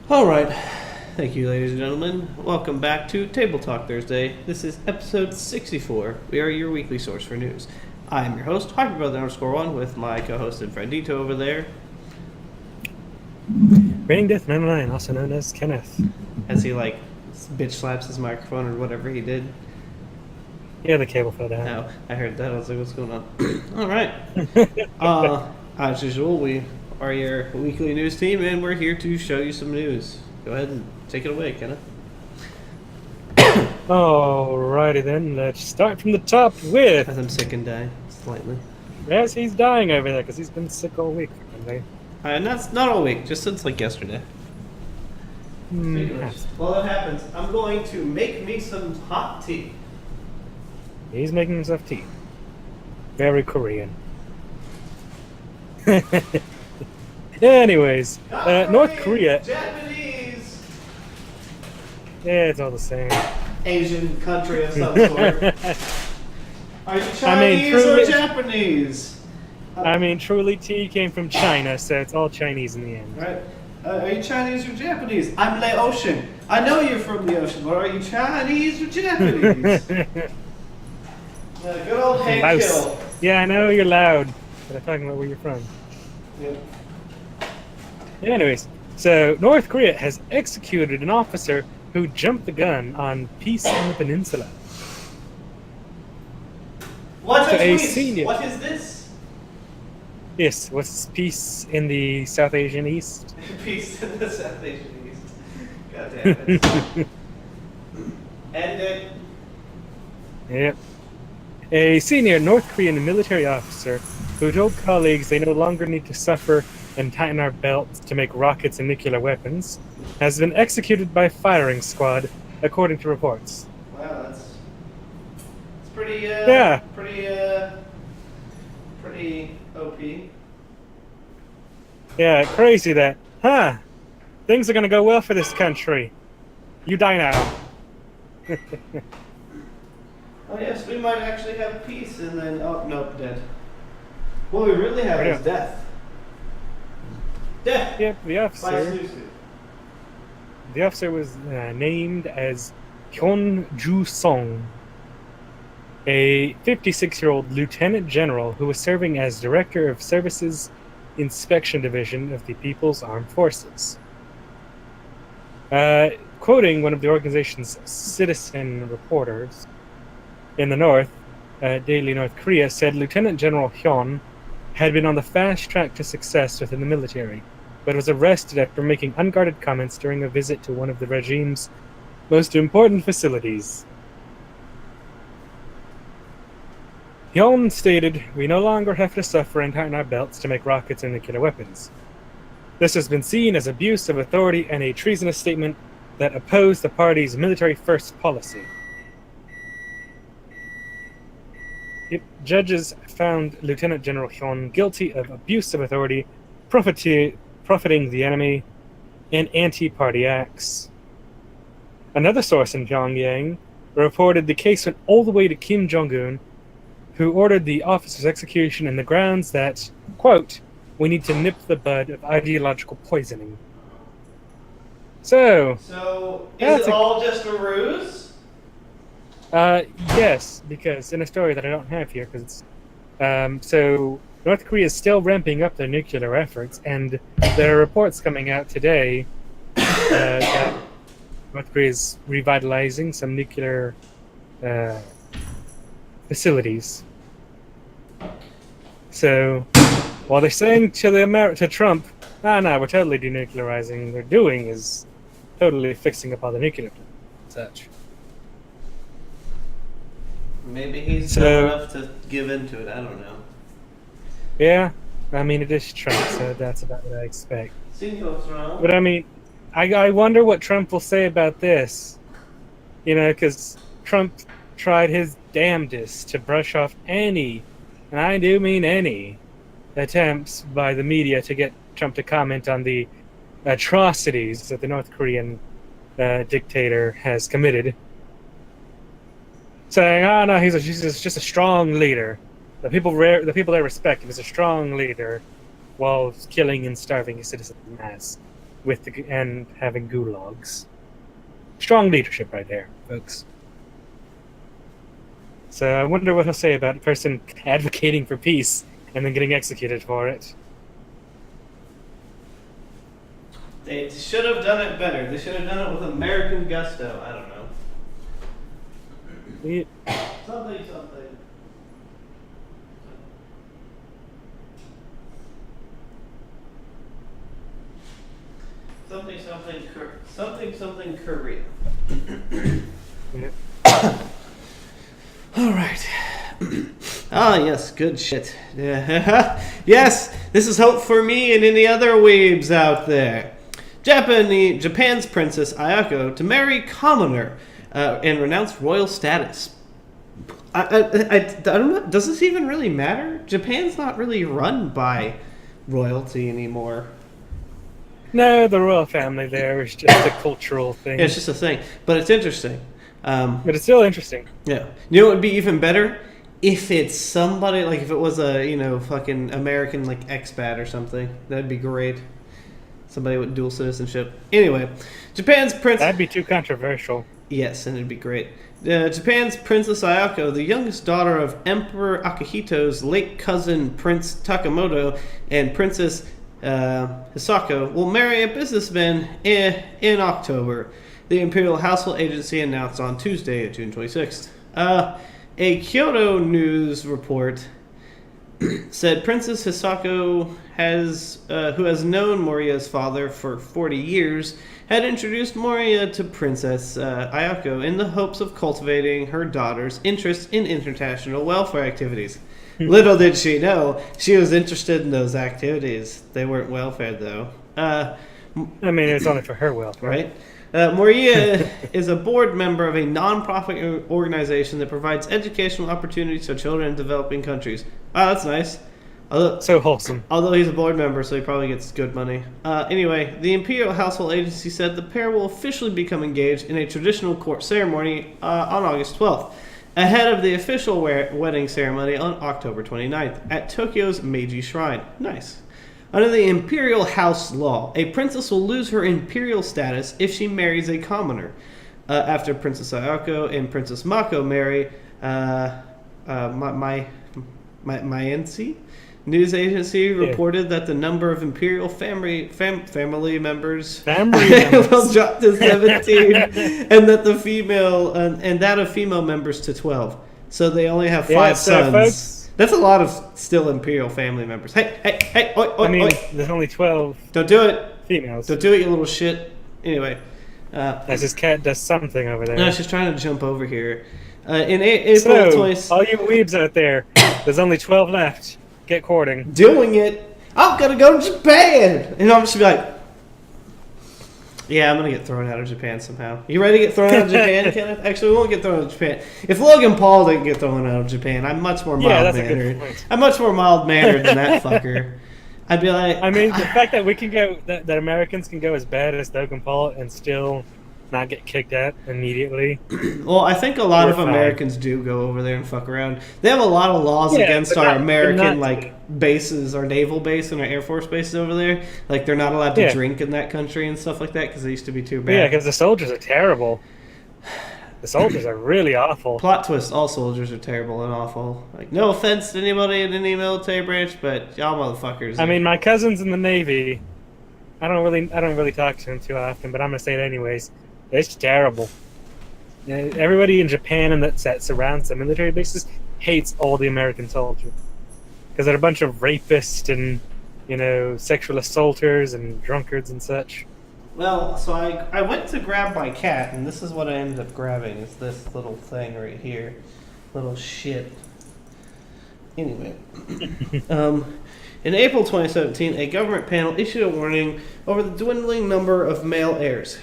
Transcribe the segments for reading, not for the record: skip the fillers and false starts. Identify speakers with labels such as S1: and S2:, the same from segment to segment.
S1: All right. Thank you, ladies and gentlemen. Welcome back to Table Talk Thursday. This is episode 64. We are your weekly source for news. I am your host, HockeyBrother_1, with my co-host and friend Dito over there.
S2: Raining Death 99, also known as Kenneth.
S1: As he, bitch slaps his microphone or whatever he did.
S2: Yeah, the cable fell down.
S1: Oh, I heard that. I was like, what's going on? All right. As usual, we are your weekly news team, and we're here to show you some news. Go ahead and take it away, Kenneth.
S2: Alrighty then, let's start from the top with...
S1: As I'm sick and die, slightly.
S2: Yes, he's dying over there, because he's been sick all week.
S1: And that's not all week, just since, yesterday. While that happens, I'm going to make me some hot tea.
S2: He's making himself tea. Very Korean. Anyways, North Korea...
S1: Japanese!
S2: Yeah, it's all the same.
S1: Asian country of some sort. Are you Chinese or Japanese?
S2: Truly tea came from China, so it's all Chinese in the end.
S1: Right. Are you Chinese or Japanese? I'm Laotian. I know you're from the ocean, but are you Chinese or Japanese? Good old hand kill.
S2: Yeah, I know you're loud, but I'm talking about where you're from.
S1: Yep.
S2: Anyways, so North Korea has executed an officer who jumped the gun on peace on the peninsula.
S1: What
S2: So
S1: a
S2: senior.
S1: What is this?
S2: Yes, what's peace in the South Asian East?
S1: Peace in the South Asian East. God damn it. End it.
S2: Yep. A senior North Korean military officer who told colleagues they no longer need to suffer and tighten our belts to make rockets and nuclear weapons has been executed by firing squad, according to reports.
S1: Wow, that's pretty pretty OP.
S2: Yeah, crazy that. Things are gonna go well for this country. You die now.
S1: Oh yes, we might actually have peace, and then nope, dead. What we really have is death. Death.
S2: Yep, the officer was named as Hyun Ju Song, a 56-year-old lieutenant general who was serving as director of Services Inspection Division of the People's Armed Forces. Quoting one of the organization's citizen reporters in the north, Daily North Korea, said Lieutenant General Hyun had been on the fast track to success within the military, but was arrested after making unguarded comments during a visit to one of the regime's most important facilities. Hyun stated, "We no longer have to suffer and tighten our belts to make rockets and nuclear weapons. This has been seen as abuse of authority and a treasonous statement that opposed the party's military-first policy." Judges found Lieutenant General Hyun guilty of abuse of authority, profiting the enemy, and anti-party acts. Another source in Pyongyang reported the case went all the way to Kim Jong-un, who ordered the officer's execution on the grounds that, quote, "we need to nip the bud of ideological poisoning." So
S1: is it all just a ruse?
S2: Yes, because in a story that I don't have here, because it's so North Korea is still ramping up their nuclear efforts, and there are reports coming out today that North Korea is revitalizing some nuclear facilities. So while they're saying to Trump, no, we're totally denuclearizing, they're doing is totally fixing up all the nuclear plants and such.
S1: Maybe he's dumb enough to give into it. I don't know.
S2: Yeah, I mean, it is Trump, so that's about what I expect.
S1: But
S2: I mean, I wonder what Trump will say about this. You know, because Trump tried his damnedest to brush off any, and I do mean any, attempts by the media to get Trump to comment on the atrocities that the North Korean dictator has committed. Saying, "Oh no, he's just a strong leader. The people there respect him as a strong leader, while killing and starving his citizens en masse and having gulags. Strong leadership right there, folks. So I wonder what he'll say about a person advocating for peace and then getting executed for it.
S1: They should have done it better. They should have done it with American gusto. I don't know. Something. Something Korea. All right. Ah, yes, good shit. Yeah. Yes, this is hope for me and any other weebs out there. Japan's Princess Ayako to marry commoner and renounce royal status. I don't know. Does this even really matter? Japan's not really run by royalty anymore.
S2: No, the royal family there is just a cultural thing.
S1: Yeah, it's just a thing, but it's interesting.
S2: But it's still interesting.
S1: Yeah. You know what would be even better? If it's somebody, like if it was a, fucking American, like, expat or something. That'd be great. Somebody with dual citizenship. Anyway, Japan's Prince...
S2: That'd be too controversial.
S1: Yes, and it'd be great. Japan's Princess Ayako, the youngest daughter of Emperor Akihito's late cousin Prince Takamoto and Princess Hisako, will marry a businessman in October. The Imperial Household Agency announced on Tuesday, June 26th. A Kyoto News report said Princess Hisako, who has known Moriya's father for 40 years, had introduced Moriya to Princess Ayako in the hopes of cultivating her daughter's interest in international welfare activities. Little did she know, she was interested in those activities. They weren't welfare, though.
S2: I mean, it's only for her welfare.
S1: Right? Moriya is a board member of a non-profit organization that provides educational opportunities for children in developing countries. Oh, that's nice.
S2: So wholesome.
S1: Although he's a board member, so he probably gets good money. Anyway, the Imperial Household Agency said the pair will officially become engaged in a traditional court ceremony on August 12th, ahead of the official wedding ceremony on October 29th at Tokyo's Meiji Shrine. Nice. Under the Imperial House law, a princess will lose her imperial status if she marries a commoner. After Princess Ayako and Princess Mako marry, Mayensi news agency reported that the number of imperial family members will drop to 17, and that the female and that of female members to 12. So they only have 5 sons.
S2: Folks,
S1: that's a lot of still imperial family members. Hey, oi,
S2: there's only 12.
S1: Don't do it.
S2: Females.
S1: Don't do it, you little shit. Anyway.
S2: As this cat does something over there.
S1: No, she's trying to jump over here. In April 20...
S2: all you weebs out there, there's only 12 left. Get courting.
S1: Doing it. I'm going to go to Japan. And I'm just going to be like... Yeah, I'm going to get thrown out of Japan somehow. You ready to get thrown out of Japan, Kenneth? Actually, we won't get thrown out of Japan. If Logan Paul didn't get thrown out of Japan, I'm much more mild-mannered. I'm much more mild-mannered than that fucker. I'd be like...
S2: I mean, the fact that we can go... That Americans can go as bad as Logan Paul and still not get kicked out immediately.
S1: Well, I think a lot of Americans do go over there and fuck around. They have a lot of laws against our American bases, our naval base and our Air Force bases over there. Like, they're not allowed to drink in that country and stuff like that because they used to be too bad.
S2: Yeah, because the soldiers are terrible. The soldiers are really awful.
S1: Plot twist: all soldiers are terrible and awful. Like, no offense to anybody in any military branch, but y'all motherfuckers.
S2: I mean, my cousin's in the Navy. I don't really talk to him too often, but I'm gonna say it anyways. It's terrible. Everybody in Japan and that surrounds the military bases hates all the American soldiers because they're a bunch of rapists and sexual assaulters and drunkards and such.
S1: Well, so I went to grab my cat, and this is what I ended up grabbing. Is this little thing right here, little shit. Anyway, in April 2017, a government panel issued a warning over the dwindling number of male heirs.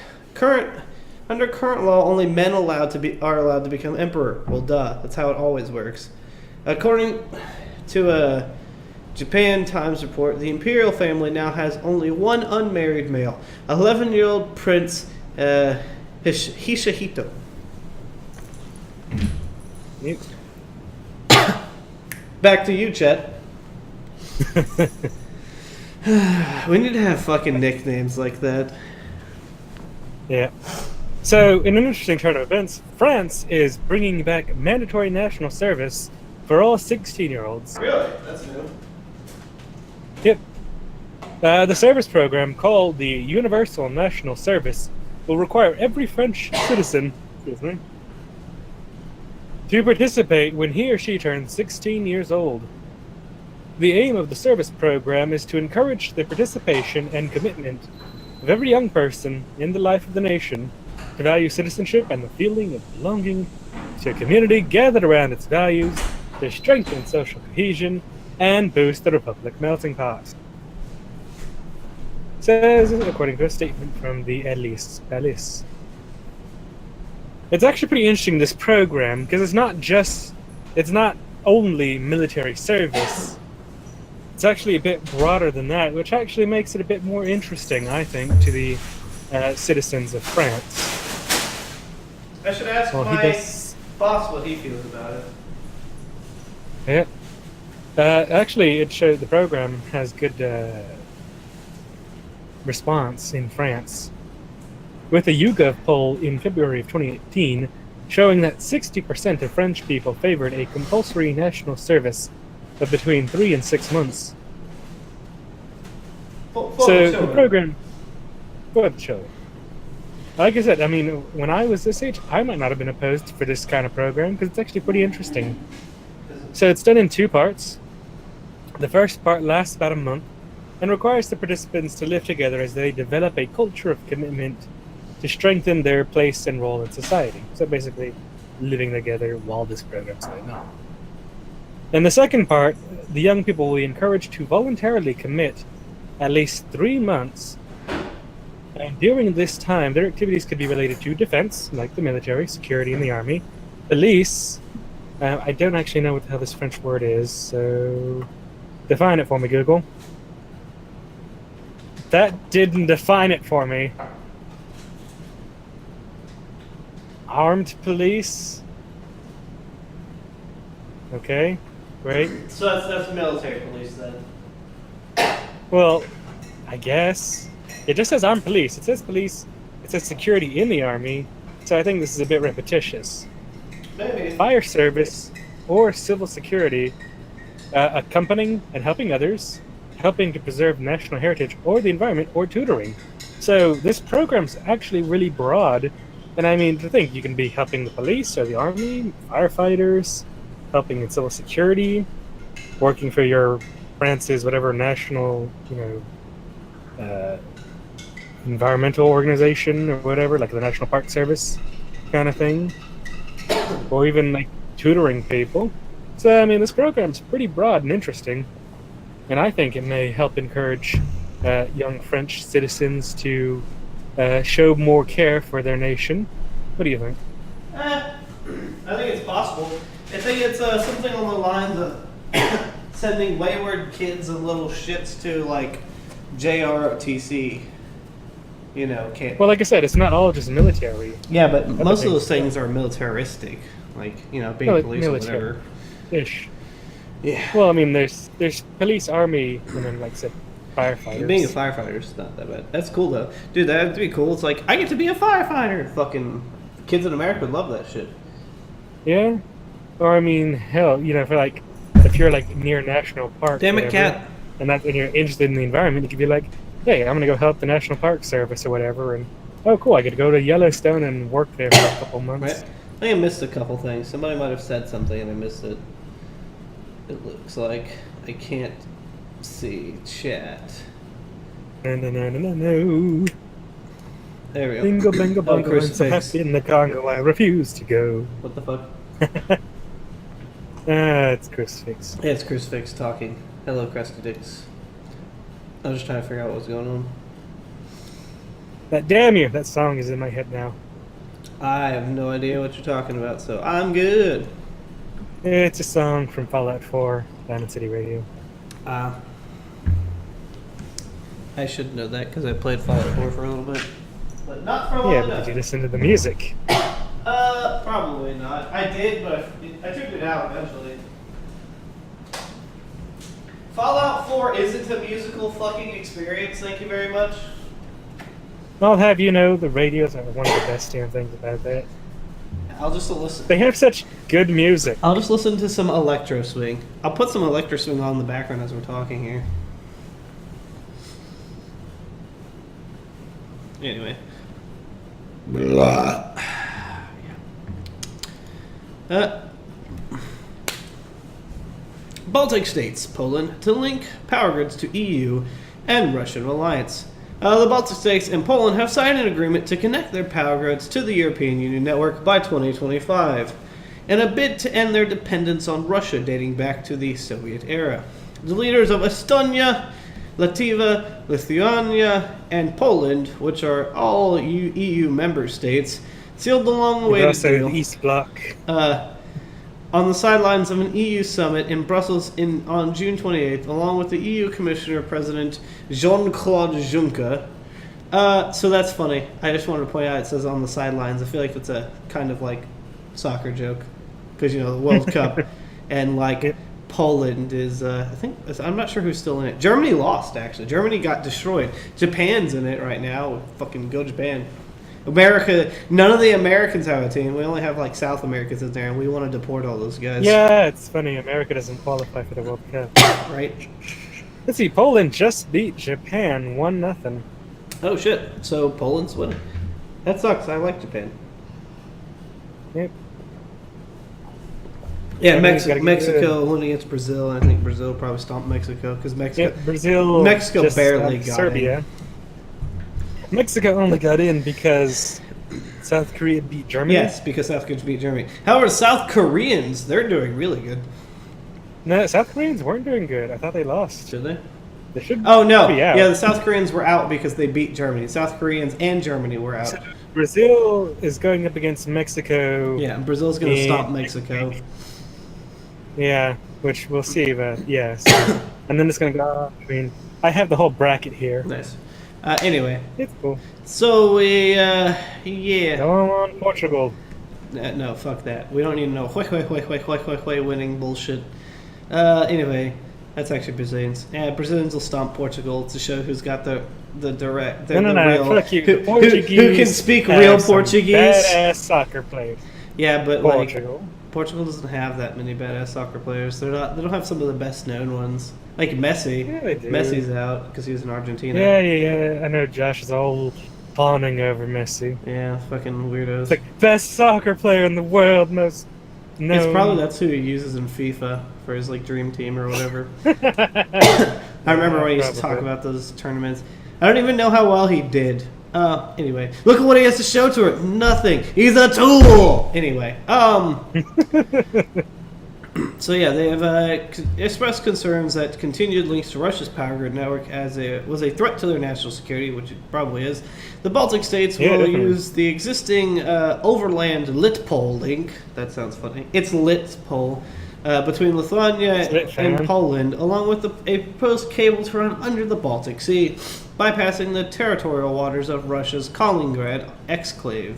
S1: Under current law, only men are allowed to become emperor. Well, duh. That's how it always works. According to a Japan Times report, the imperial family now has only one unmarried male, 11-year-old Prince Hisahito.
S2: Yep.
S1: Back to you, Chet. We need to have fucking nicknames like that.
S2: Yeah. So, in an interesting turn of events, France is bringing back mandatory national service for all 16-year-olds.
S1: Really? That's new.
S2: Yep. The service program, called the Universal National Service, will require every French citizen, to participate when he or she turns 16 years old. The aim of the service program is to encourage the participation and commitment of every young person in the life of the nation, to value citizenship and the feeling of belonging to a community gathered around its values, to strengthen social cohesion and boost the Republic melting pot. Says, according to a statement from the Elise. It's actually pretty interesting, this program, because it's not only military service. It's actually a bit broader than that, which actually makes it a bit more interesting, I think, to the citizens of France.
S1: I should ask my boss what he feels about it.
S2: Yeah. Actually, it showed the program has good response in France, with a YouGov poll in February of 2018 showing that 60% of French people favored a compulsory national service of between 3 and 6 months. So the program for the children. Like I said, I mean, when I was this age, I might not have been opposed for this kind of program because it's actually pretty interesting. So it's done in 2 parts. The first part lasts about a month and requires the participants to live together as they develop a culture of commitment to strengthen their place and role in society. So basically, living together while this program's going on. In the second part, the young people will be encouraged to voluntarily commit at least 3 months. And during this time, their activities could be related to defense, like the military, security, and the army, police. I don't actually know what the hell this French word is, so define it for me, Google. That didn't define it for me. Armed police. Okay, great.
S1: So that's military police then.
S2: Well, I guess. It just says armed police. It says police. It says security in the army. So I think this is a bit repetitious.
S1: Maybe.
S2: Fire service or civil security, accompanying and helping others, helping to preserve national heritage or the environment, or tutoring. So this program's actually really broad. And I mean, to think you can be helping the police or the army, firefighters, helping in civil security, working for your France's whatever national, environmental organization or whatever, like the National Park Service kind of thing, or even like tutoring people. So I mean, this program's pretty broad and interesting, and I think it may help encourage young French citizens to show more care for their nation. What do you think?
S1: I think it's possible. I think it's something on the lines of sending wayward kids and little shits to like JROTC. Camp.
S2: Well, like I said, it's not all just military.
S1: Yeah, but most of those things are militaristic, like being police or whatever.
S2: Ish.
S1: Yeah.
S2: Well, I mean, there's police, army, and then like I said, firefighters.
S1: Being a firefighter is not that bad. That's cool though, dude. That'd be cool. It's like I get to be a firefighter. Fucking kids in America would love that shit.
S2: Yeah. Or I mean, hell, for like if you're like near a national park.
S1: Damn it, cat.
S2: And you're interested in the environment, you could be like, hey, I'm gonna go help the National Park Service or whatever, and oh cool, I get to go to Yellowstone and work there for a couple months.
S1: Right. I think I missed a couple things. Somebody might have said something and I missed it. It looks like I can't see chat.
S2: No.
S1: There we go.
S2: Bingo, bango, bongo, I'm so happy in the Congo, I refuse to go.
S1: What the fuck?
S2: It's Crucifix.
S1: Yeah, it's Crucifix talking. Hello, Crusty Dicks. I was just trying to figure out what was going on.
S2: That damn you! That song is in my head now.
S1: I have no idea what you're talking about, so I'm good.
S2: It's a song from Fallout 4, Diamond City Radio.
S1: I should know that because I played Fallout 4 for a little bit, but not for long enough.
S2: Yeah, but did you listen to the music?
S1: Probably not. I did, but I took it out eventually. Fallout 4 isn't a musical fucking experience, thank you very much.
S2: I'll have you know the radios are one of the best damn things about that.
S1: I'll just listen.
S2: They have such good music.
S1: I'll just listen to some electro swing. I'll put some electro swing on in the background as we're talking here. Anyway. Baltic states, Poland, to link power grids to EU and Russian alliance. The Baltic states and Poland have signed an agreement to connect their power grids to the European Union network by 2025, in a bid to end their dependence on Russia dating back to the Soviet era. The leaders of Estonia, Latvia, Lithuania, and Poland, which are all EU member states, sealed the long-awaited deal.
S2: The East Bloc.
S1: On the sidelines of an EU summit in Brussels on June 28th, along with the EU Commissioner President Jean-Claude Juncker. So that's funny. I just wanted to point out it says on the sidelines. I feel like it's a kind of like soccer joke because, you know, the World Cup and like Poland is, I'm not sure who's still in it. Germany lost, actually. Germany got destroyed. Japan's in it right now. Fucking go Japan. America, none of the Americans have a team. We only have like South Americans in there, and we want to deport all those guys.
S2: Yeah, it's funny. America doesn't qualify for the World Cup.
S1: Right?
S2: Let's see. Poland just beat Japan 1-0.
S1: Oh shit! So Poland's winning. That sucks. I like Japan.
S2: Yep.
S1: Yeah, Mexico won against Brazil. I think Brazil probably stomped Mexico because Mexico
S2: Mexico
S1: barely got
S2: Serbia.
S1: in.
S2: Mexico only got in because South Korea beat Germany.
S1: Yes, because South Korea beat Germany. However, South Koreans, they're doing really good.
S2: No, South Koreans weren't doing good. I thought they lost.
S1: Should they?
S2: They should.
S1: Oh no!
S2: Be out.
S1: Yeah, the South Koreans were out because they beat Germany. South Koreans and Germany were out.
S2: So Brazil is going up against Mexico.
S1: Yeah, Brazil's going to stop Mexico.
S2: Yeah, which we'll see, but yeah. So, and then it's going to go. I mean, I have the whole bracket here.
S1: Nice. Anyway,
S2: It's cool.
S1: so we, yeah.
S2: Go on, Portugal.
S1: No, fuck that. We don't need to know winning bullshit. Anyway, that's actually Brazilians. Yeah, Brazilians will stomp Portugal to show who's got the direct.
S2: No,
S1: real,
S2: fuck you.
S1: Who
S2: Portuguese
S1: can speak
S2: have
S1: real
S2: some
S1: Portuguese?
S2: Badass soccer players.
S1: Yeah, but
S2: Portugal.
S1: like Portugal doesn't have that many badass soccer players. They don't have some of the best known ones. Like Messi.
S2: Yeah, they do.
S1: Messi's out because he was in Argentina.
S2: Yeah. I know Josh is all fawning over Messi.
S1: Yeah, fucking weirdos.
S2: It's like best soccer player in the world, most known.
S1: It's probably that's who he uses in FIFA for his like dream team or whatever. I remember when he used to talk about those tournaments. I don't even know how well he did. Anyway, look at what he has to show to it. Nothing. He's a tool. Anyway, so yeah, they have expressed concerns that continued links to Russia's power grid network was a threat to their national security, which it probably is. The Baltic states will
S2: definitely
S1: use the existing overland Litpol link. That sounds funny. It's Litpol. Between Lithuania and Poland, along with a proposed cable to run under the Baltic Sea, bypassing the territorial waters of Russia's Kaliningrad exclave.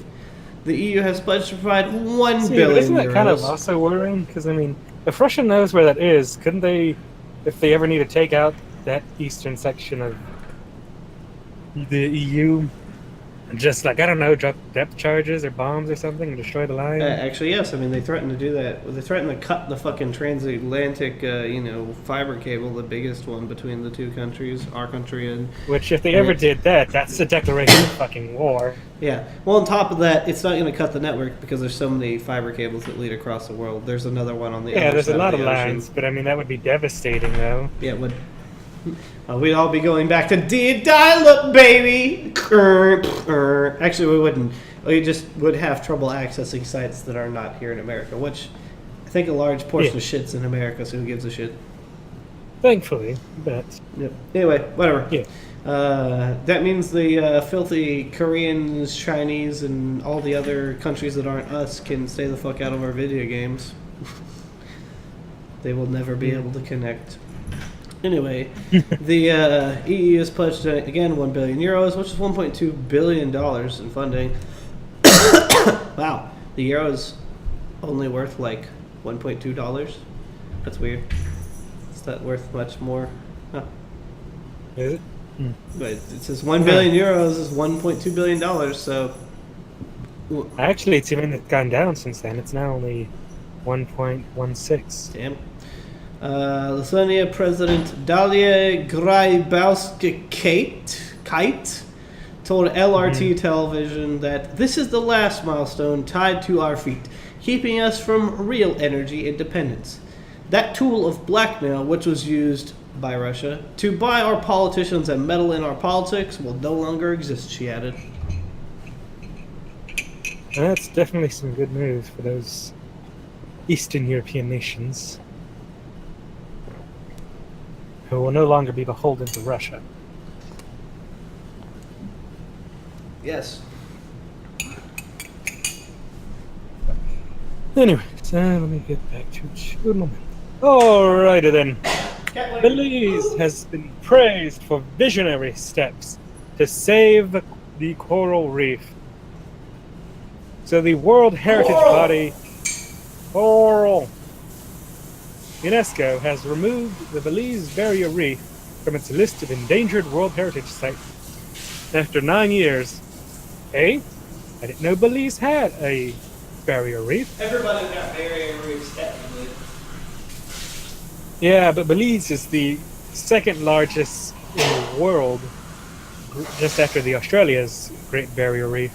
S1: The EU has pledged to provide $1 billion.
S2: Isn't that kind of also worrying? Because, I mean, if Russia knows where that is, couldn't they, if they ever need to take out that eastern section of the EU, just like, I don't know, drop depth charges or bombs or something and destroy the line?
S1: Actually, yes. I mean, they threatened to do that. They threatened to cut the fucking transatlantic, fiber cable, the biggest one between the two countries, our country and...
S2: Which, if they ever did that, that's a declaration of fucking war.
S1: Yeah. Well, on top of that, it's not going to cut the network because there's so many fiber cables that lead across the world. There's another one on the other side.
S2: Yeah, there's a lot of
S1: the ocean.
S2: lines, but I mean, that would be devastating, though.
S1: Yeah, it would. We'd all be going back to dial-up, baby! Actually, we wouldn't. We just would have trouble accessing sites that are not here in America, which I think a large portion of shit's in America, so who gives a shit?
S2: Thankfully, but...
S1: Yep. Anyway, whatever.
S2: Yeah.
S1: That means the filthy Koreans, Chinese, and all the other countries that aren't us can stay the fuck out of our video games. They will never be able to connect. Anyway, the EU has pledged, again, €1 billion, which is $1.2 billion in funding. Wow. The euro's only worth like $1.2? That's weird. Is that worth much more? Huh.
S2: Is it?
S1: But it says 1 billion euros is $1.2 billion, so...
S2: Actually, it's even gone down since then. It's now only 1.16.
S1: Damn. Lithuania President Dalia Grybauskaitė told LRT television that this is the last milestone tied to our feet, keeping us from real energy independence. That tool of blackmail, which was used by Russia to buy our politicians and meddle in our politics, will no longer exist, she added.
S2: That's definitely some good news for those Eastern European nations who will no longer be beholden to Russia.
S1: Yes.
S2: Anyway, so let me get back to Chudman. Alrighty then. Belize has been praised for visionary steps to save the coral reef. So the World Heritage Body, UNESCO, has removed the Belize Barrier Reef from its list of endangered World Heritage Sites after 9 years. Hey, I didn't know Belize had a barrier reef.
S1: Everybody's got barrier reefs, technically.
S2: Yeah, but Belize is the second largest in the world, just after the Australia's Great Barrier Reef.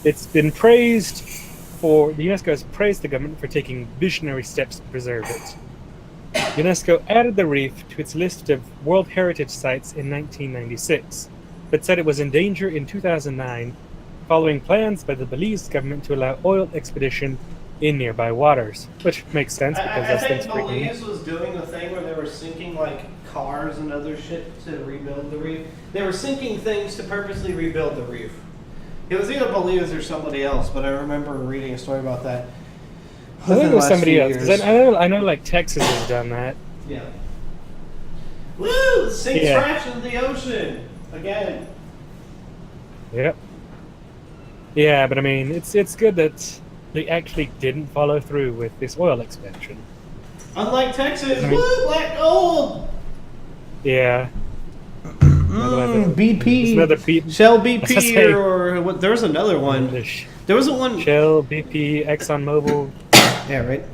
S2: It's been praised the UNESCO has praised the government for taking visionary steps to preserve it. UNESCO added the reef to its list of World Heritage Sites in 1996, but said it was in danger in 2009, following plans by the Belize government to allow oil expedition in nearby waters, which makes sense because those things freak me out.
S1: I think Belize was doing the thing where they were sinking like cars and other shit to rebuild the reef. They were sinking things to purposely rebuild the reef. It was either Belize or somebody else, but I remember reading a story about that.
S2: I think it was somebody else, because I know like Texas has done that.
S1: Yeah. Woo! Sink trash into the ocean again.
S2: Yep. Yeah, but I mean, it's good that they actually didn't follow through with this oil expansion.
S1: Unlike Texas, black gold.
S2: Yeah.
S1: BP,
S2: another
S1: Shell BP, or what? There was another one. There was a one.
S2: Shell, BP, ExxonMobil.
S1: Yeah, right.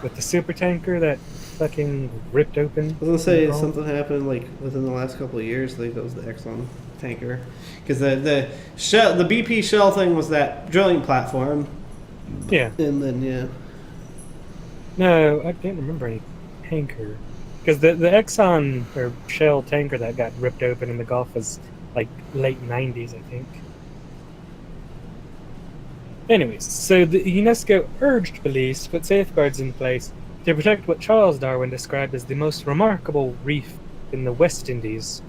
S2: With the super tanker that fucking ripped open.
S1: I was gonna say something happened like within the last couple of years. Like that was the Exxon tanker, because the BP Shell thing was that drilling platform.
S2: Yeah.
S1: And then
S2: No, I can't remember any tanker. Because the Exxon or Shell tanker that got ripped open in the Gulf was like late 90s, I think. Anyways, so the UNESCO urged Belize to put safeguards in place to protect what Charles Darwin described as the most remarkable reef in the West Indies.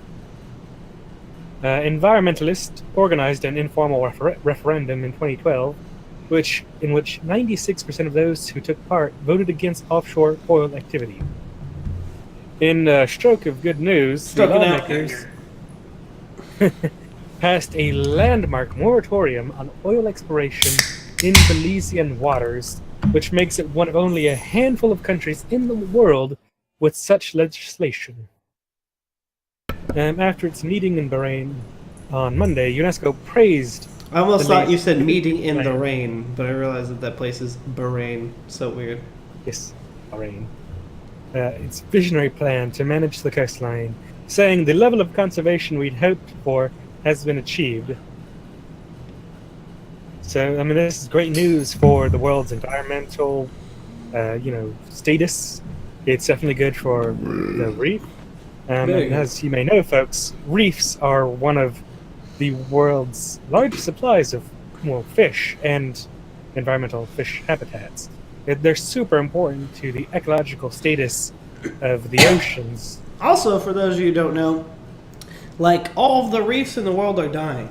S2: Environmentalists organized an informal referendum in 2012, in which 96% of those who took part voted against offshore oil activity. In a stroke of good news, the lawmakers passed a landmark moratorium on oil exploration in Belizean waters, which makes it one of only a handful of countries in the world with such legislation. After its meeting in Bahrain on Monday, UNESCO praised...
S1: I almost thought you said meeting in the rain, but I realized that place is Bahrain. So weird.
S2: Yes, Bahrain. Its visionary plan to manage the coastline, saying the level of conservation we'd hoped for has been achieved. So, I mean, this is great news for the world's environmental, status. It's definitely good for the reef. And as you may know, folks, reefs are one of the world's largest supplies of, fish and environmental fish habitats. They're super important to the ecological status of the oceans.
S1: Also, for those of you who don't know, like all of the reefs in the world are dying.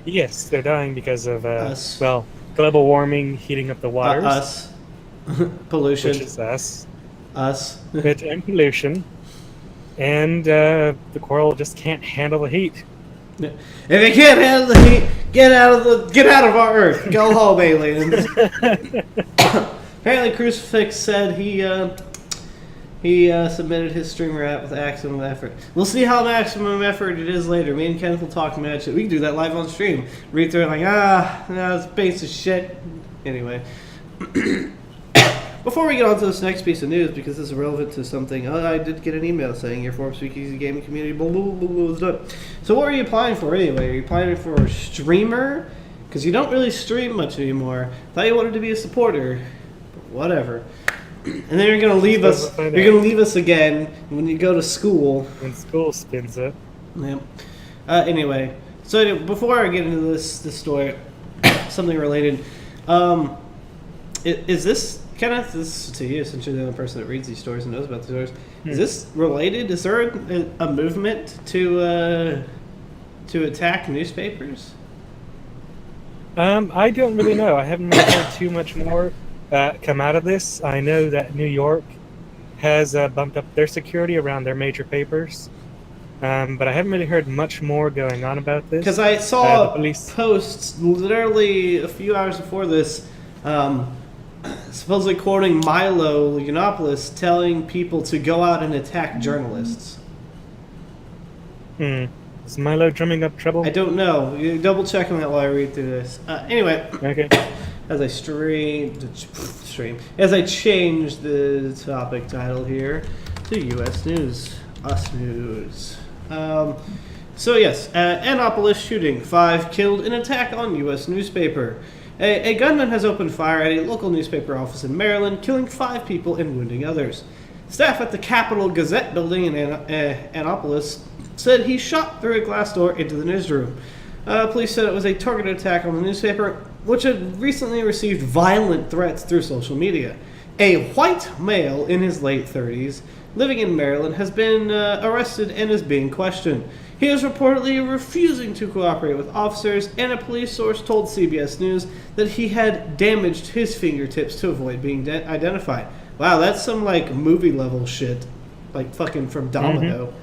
S2: Yes, they're dying because of,
S1: us.
S2: Global warming, heating up the waters.
S1: Us. Pollution.
S2: Which is us.
S1: Us.
S2: And pollution. And the coral just can't handle the heat.
S1: If it can't handle the heat, get out of our Earth. Go home, aliens. Apparently, Crucifix said he He submitted his streamer app with maximum effort. We'll see how maximum effort it is later. Me and Kenneth will talk match it. We can do that live on stream. Read through it like, no, it's a piece of shit. Anyway. Before we get on to this next piece of news, because this is relevant to something, I did get an email saying your Forbes Speakeasy Gaming Community blah, blah, blah, blah, is done. So what are you applying for anyway? Are you applying for a streamer? Because you don't really stream much anymore. Thought you wanted to be a supporter. But whatever. And then you're gonna leave us. You're gonna leave us again when you go to school.
S2: When school spins up.
S1: Yeah. Anyway, so before I get into this story, something related. Is this Kenneth? This is to you, since you're the only person that reads these stories and knows about the stories. Is this related? Is there a movement to attack newspapers?
S2: I don't really know. I haven't really heard too much more come out of this. I know that New York has bumped up their security around their major papers, but I haven't really heard much more going on about this.
S1: Because I saw posts literally a few hours before this, supposedly quoting Milo Yiannopoulos telling people to go out and attack journalists.
S2: Is Milo drumming up trouble?
S1: I don't know. You double check on that while I read through this. Anyway.
S2: Okay.
S1: As I as I change the topic title here to U.S. News, Us News. So yes, Annapolis shooting, 5 killed in attack on U.S. newspaper. A gunman has opened fire at a local newspaper office in Maryland, killing 5 people and wounding others. Staff at the Capitol Gazette building in Annapolis said he shot through a glass door into the newsroom. Police said it was a targeted attack on the newspaper, which had recently received violent threats through social media. A white male in his late 30s, living in Maryland, has been arrested and is being questioned. He is reportedly refusing to cooperate with officers, and a police source told CBS News that he had damaged his fingertips to avoid being identified. Wow, that's some, like, movie-level shit. Like, fucking from Domino.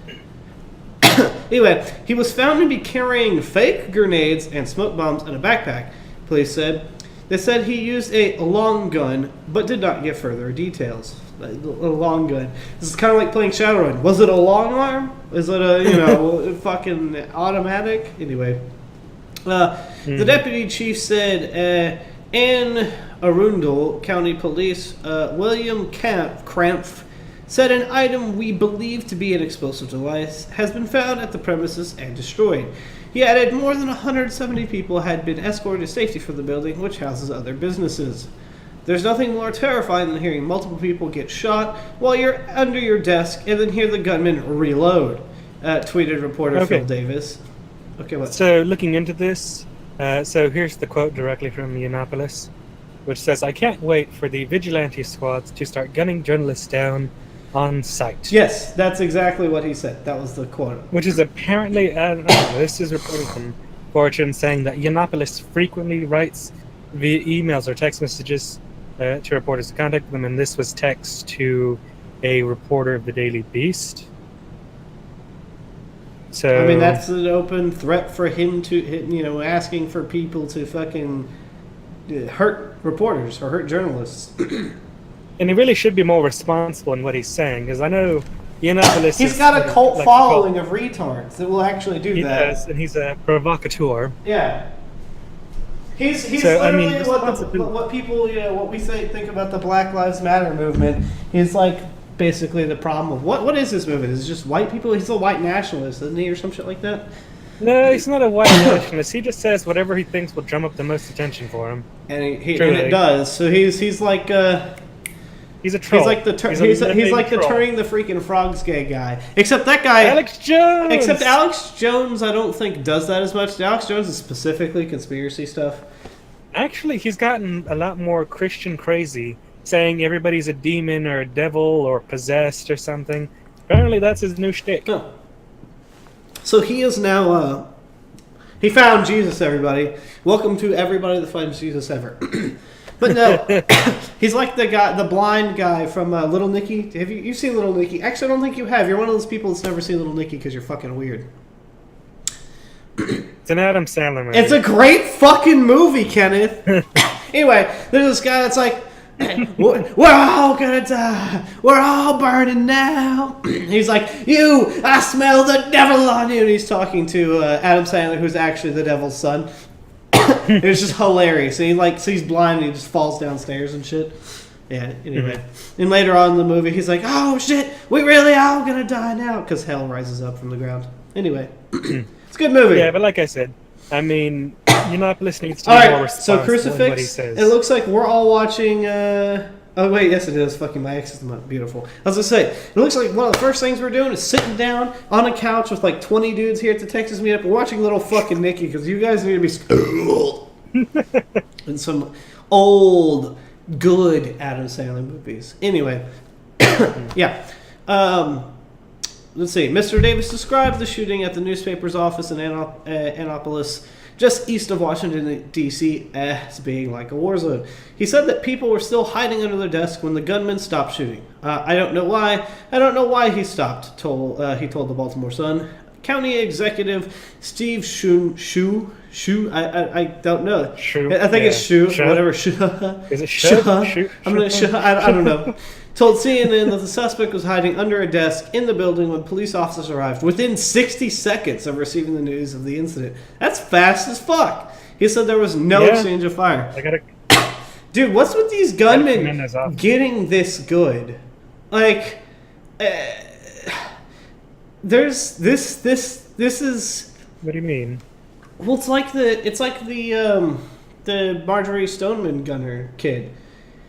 S1: Anyway, he was found to be carrying fake grenades and smoke bombs in a backpack, police said. They said he used a long gun, but did not give further details. A long gun. This is kind of like playing Shadowrun. Was it a long arm? Is it a, fucking automatic? Anyway. The deputy chief said, Anne Arundel County Police, William Crampf, said an item we believe to be an explosive device has been found at the premises and destroyed. He added more than 170 people had been escorted to safety from the building, which houses other businesses. There's nothing more terrifying than hearing multiple people get shot while you're under your desk and then hear the gunman reload, tweeted reporter Phil Davis. Okay, what?
S2: So, looking into this, so here's the quote directly from Yiannopoulos, which says, I can't wait for the vigilante squads to start gunning journalists down on site.
S1: Yes, that's exactly what he said. That was the quote.
S2: Which is apparently, this is reporting from Fortune saying that Yiannopoulos frequently writes via emails or text messages to reporters to contact them, and this was text to a reporter of the Daily Beast. So
S1: I mean, that's an open threat for him to, asking for people to fucking hurt reporters or hurt journalists.
S2: And he really should be more responsible in what he's saying, because I know Yiannopoulos
S1: he's got a cult following of retards that will actually do that.
S2: He does, and he's a provocateur.
S1: Yeah. He's
S2: so,
S1: literally
S2: I mean,
S1: what people, what we think about the Black Lives Matter movement is like basically the problem of what is this movement? Is it just white people? He's a white nationalist, isn't he, or some shit like that?
S2: No, he's not a white nationalist. He just says whatever he thinks will drum up the most attention for him.
S1: And and it does. So he's like
S2: he's a troll.
S1: He's like the turning the freaking frogs gay guy. Except that guy,
S2: Alex Jones.
S1: Except Alex Jones, I don't think does that as much. Alex Jones is specifically conspiracy stuff.
S2: Actually, he's gotten a lot more Christian crazy, saying everybody's a demon or a devil or possessed or something. Apparently, that's his new shtick.
S1: Oh. So he is now. He found Jesus. Everybody, welcome to everybody that finds Jesus ever. But no, he's like the blind guy from Little Nicky. Have you've seen Little Nicky? Actually, I don't think you have. You're one of those people that's never seen Little Nicky because you're fucking weird.
S2: It's an Adam Sandler movie.
S1: It's a great fucking movie, Kenneth. Anyway, there's this guy that's like, we're all gonna die. We're all burning now. He's like, I smell the devil on you. And he's talking to Adam Sandler, who's actually the devil's son. It was just hilarious. And he sees blind and he just falls downstairs and shit. Yeah, anyway. And later on in the movie, he's like, oh shit, we really are gonna die now. Because hell rises up from the ground. Anyway, it's a good movie.
S2: Yeah, but like I said, I mean, Yiannopoulos needs to
S1: all
S2: be
S1: right,
S2: more
S1: so
S2: responsible in what he
S1: Crucifix,
S2: says.
S1: it looks like we're all watching, oh wait, yes it is, fucking my ex is beautiful. I was gonna say, it looks like one of the first things we're doing is sitting down on a couch with like 20 dudes here at the Texas meetup. We're watching little fucking Nicky, because you guys need to be schooled in some old, good Adam Sandler movies. Anyway, yeah. Let's see. Mr. Davis described the shooting at the newspaper's office in Annapolis, just east of Washington, D.C., as being like a war zone. He said that people were still hiding under their desk when the gunman stopped shooting. I don't know why. I don't know why he stopped, he told the Baltimore Sun. County Executive Steve Shue, I don't know. I think it's Shue, whatever.
S2: Is it Shue?
S1: I'm going to I don't know. Told CNN that the suspect was hiding under a desk in the building when police officers arrived within 60 seconds of receiving the news of the incident. That's fast as fuck. He said there was no exchange of fire. Dude, what's with these gunmen getting this good? Like, there's this is.
S2: What do you mean?
S1: Well, it's like the Marjorie Stoneman gunner kid.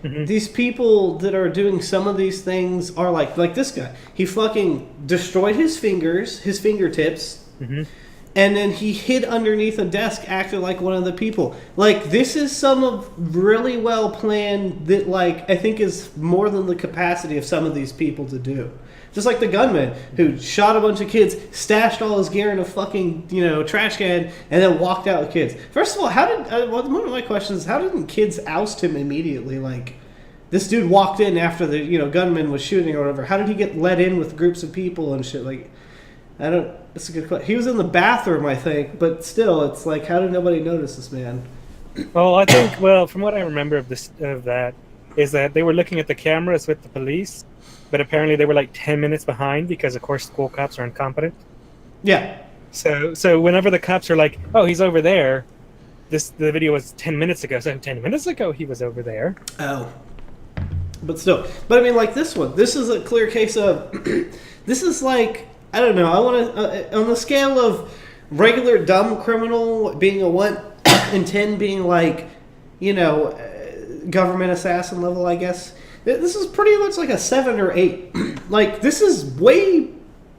S1: Mm-hmm. These people that are doing some of these things are like this guy. He fucking destroyed his fingertips, and then he hid underneath a desk, acting like one of the people. Like, this is some of really well planned that, like, I think is more than the capacity of some of these people to do. Just like the gunman who shot a bunch of kids, stashed all his gear in a fucking, trash can, and then walked out with kids. First of all, one of my questions is, how didn't kids oust him immediately? Like, this dude walked in after the, gunman was shooting or whatever. How did he get let in with groups of people and shit? Like, that's a good question. He was in the bathroom, I think, but still, it's like, how did nobody notice this man?
S2: Well, I think, from what I remember of that, is that they were looking at the cameras with the police, but apparently they were like 10 minutes behind because, of course, school cops are incompetent. Yeah. So whenever the cops are like, oh, he's over there, the video was 10 minutes ago. So 10 minutes ago he was over there.
S1: Oh. But still. But I mean, like this one. This is a clear case of... this is like... I don't know. I want to... on the scale of regular dumb criminal being a 1 and 10 being like, government assassin level, I guess... This is pretty much like a 7 or 8. Like, this is way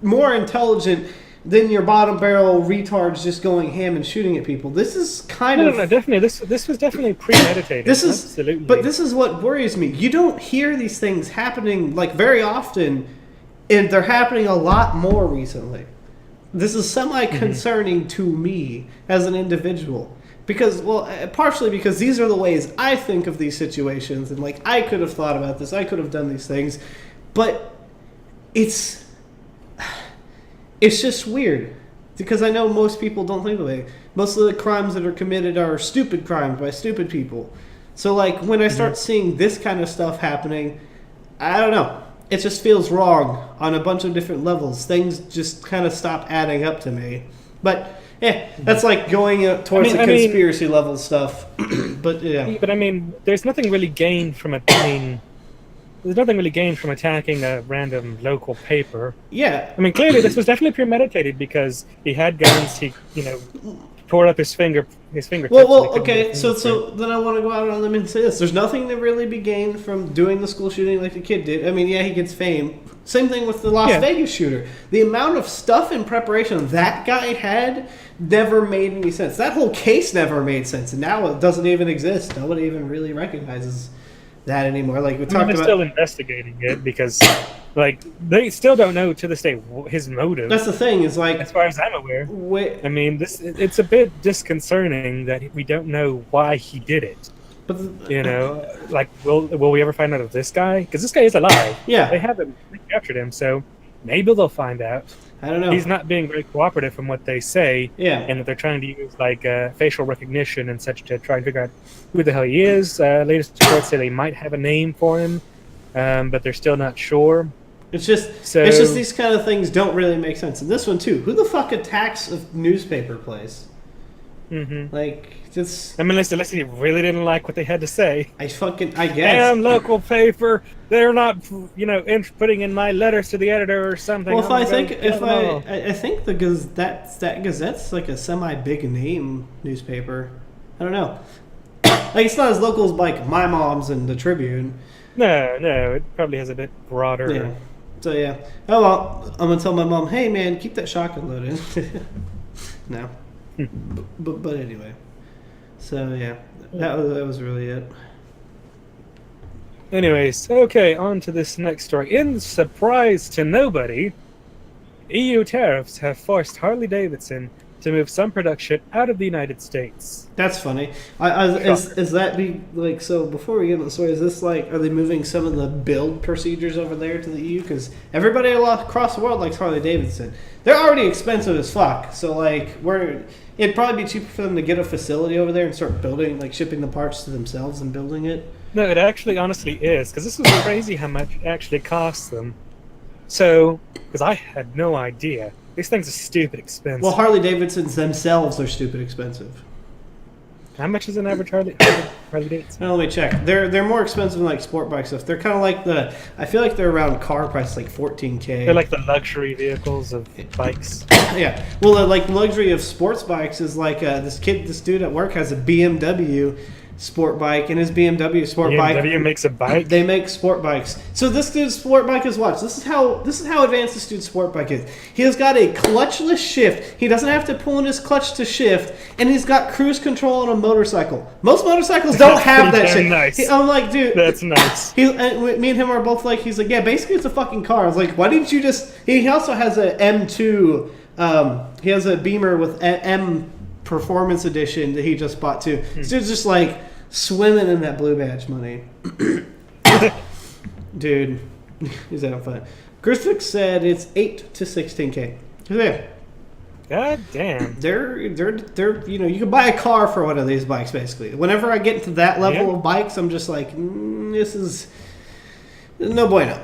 S1: more intelligent than your bottom barrel retards just going ham and shooting at people. This is kind of...
S2: No, definitely. This was definitely premeditated. Absolutely.
S1: But this is what worries me. You don't hear these things happening, like, very often, and they're happening a lot more recently. This is semi-concerning to me as an individual. Because, partially because these are the ways I think of these situations, and, like, I could have thought about this, I could have done these things, but it's just weird, because I know most people don't think the way. Most of the crimes that are committed are stupid crimes by stupid people. So, like, when I start seeing this kind of stuff happening, I don't know, it just feels wrong on a bunch of different levels. Things just kind of stop adding up to me. But... yeah, that's like going towards the conspiracy level stuff. But yeah.
S2: But I mean, there's nothing really gained from attacking a random local paper.
S1: Yeah.
S2: I mean, clearly this was definitely premeditated because he had guns. He, tore up his fingertips.
S1: Well, okay. So then I want to go out on them and say this: there's nothing to really be gained from doing the school shooting like the kid did. I mean, yeah, he gets fame. Same thing with the Las Vegas shooter. The amount of stuff in preparation that guy had never made any sense. That whole case never made sense, and now it doesn't even exist. Nobody even really recognizes that anymore. Like we talked about,
S2: they're still investigating it because, like, they still don't know to this day his motive.
S1: That's the thing. Is like,
S2: as far as I'm aware, I mean, it's a bit disconcerting that we don't know why he did it. But like, will we ever find out of this guy? Because this guy is alive.
S1: Yeah,
S2: they captured him, so maybe they'll find out.
S1: I don't know.
S2: He's not being very cooperative from what they say,
S1: Yeah.
S2: and that they're trying to use like facial recognition and such to try and figure out who the hell he is. Latest reports say they might have a name for him, but they're still not sure.
S1: It's just these kind of things don't really make sense. And this one too. Who the fuck attacks a newspaper place?
S2: Mm-hmm.
S1: Like, just...
S2: I mean, unless he really didn't like what they had to say.
S1: I guess.
S2: Damn local paper, they're not, putting in my letters to the editor or something.
S1: Well, I think the that Gazette's like a semi-big name newspaper. I don't know. Like, it's not as local as like my mom's and the Tribune.
S2: No, it probably has a bit broader.
S1: Yeah. So yeah. Oh well, I'm gonna tell my mom, hey man, keep that shotgun loaded. No. But anyway. So yeah, that was really it.
S2: Anyways, okay, on to this next story. In surprise to nobody, EU tariffs have forced Harley-Davidson to move some production out of the United States.
S1: That's funny. Is that like, so before we get into the story, is this like, are they moving some of the build procedures over there to the EU? Because everybody across the world likes Harley-Davidson. They're already expensive as fuck. So like, it'd probably be cheaper for them to get a facility over there and start building, like shipping the parts to themselves and building it.
S2: No, it actually honestly is, because this was crazy how much it actually costs them. So, because I had no idea. These things are stupid expensive.
S1: Well, Harley-Davidsons themselves are stupid expensive.
S2: How much is an average Harley Davidson?
S1: Now, let me check. They're more expensive than like sport bike stuff. They're kind of like I feel like they're around car price, like $14,000.
S2: They're like the luxury vehicles of bikes.
S1: Yeah. Well, like luxury of sports bikes is like this dude at work has a BMW sport bike, and his BMW sport bike.
S2: BMW makes a bike.
S1: They make sport bikes. So this dude's sport bike is what? This is how advanced this dude's sport bike is. He has got a clutchless shift. He doesn't have to pull in his clutch to shift, and he's got cruise control on a motorcycle. Most motorcycles don't have that shit.
S2: Nice.
S1: I'm like, dude,
S2: that's nice.
S1: Me and him are both like, he's like, yeah, basically it's a fucking car. I was like, why didn't you just? He also has a M2. He has a Beamer with M Performance Edition that he just bought too. This dude's just like swimming in that blue badge money. Dude, he's having fun. Chrisfix said it's 8 to 16K. Yeah.
S2: God damn.
S1: They're you can buy a car for one of these bikes basically. Whenever I get to that level of bikes, I'm just like, this is no bueno.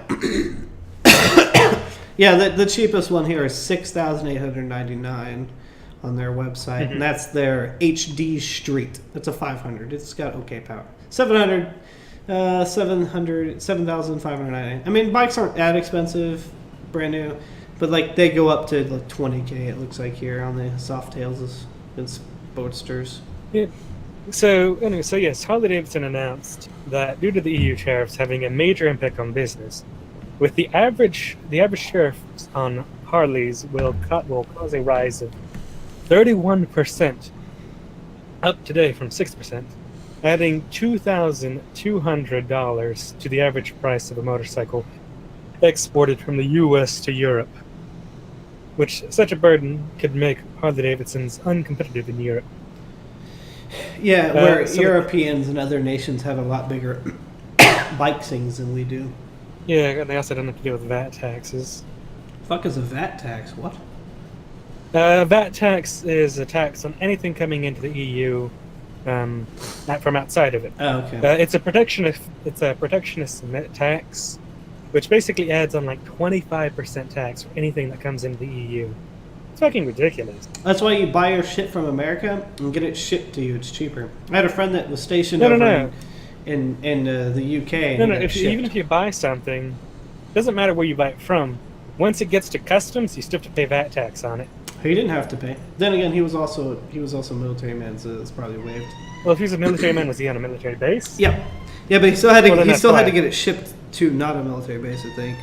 S1: Yeah, the cheapest one here is $6,899 on their website, and that's their HD Street. That's a 500. It's got okay power. 7,590. I mean, bikes aren't that expensive, brand new, but like they go up to like 20K. It looks like here on the Softails and Sportsters. Yeah.
S2: So yes, Harley-Davidson announced that due to the EU tariffs having a major impact on business, with the average tariffs on Harleys will cause a rise of 31% up today from 6%, adding $2,200 to the average price of a motorcycle exported from the U.S. to Europe, which such a burden could make Harley-Davidsons uncompetitive in Europe.
S1: Yeah, where Europeans and other nations have a lot bigger bike things than we do.
S2: Yeah, they also don't have to deal with VAT taxes.
S1: Fuck is a VAT tax? What?
S2: VAT tax is a tax on anything coming into the EU from outside of it.
S1: Oh, okay.
S2: It's a protectionist tax, which basically adds on like 25% tax for anything that comes into the EU. It's fucking ridiculous.
S1: That's why you buy your shit from America and get it shipped to you. It's cheaper. I had a friend that was stationed in the UK.
S2: Even if you buy something, it doesn't matter where you buy it from. Once it gets to customs, you still have to pay VAT tax on it.
S1: He didn't have to pay. Then again, he was also a military man, so it's probably waived.
S2: Well, if he was a military man, was he on a military base?
S1: Yeah, but he still had to. He still had to get it shipped to not a military base, I think.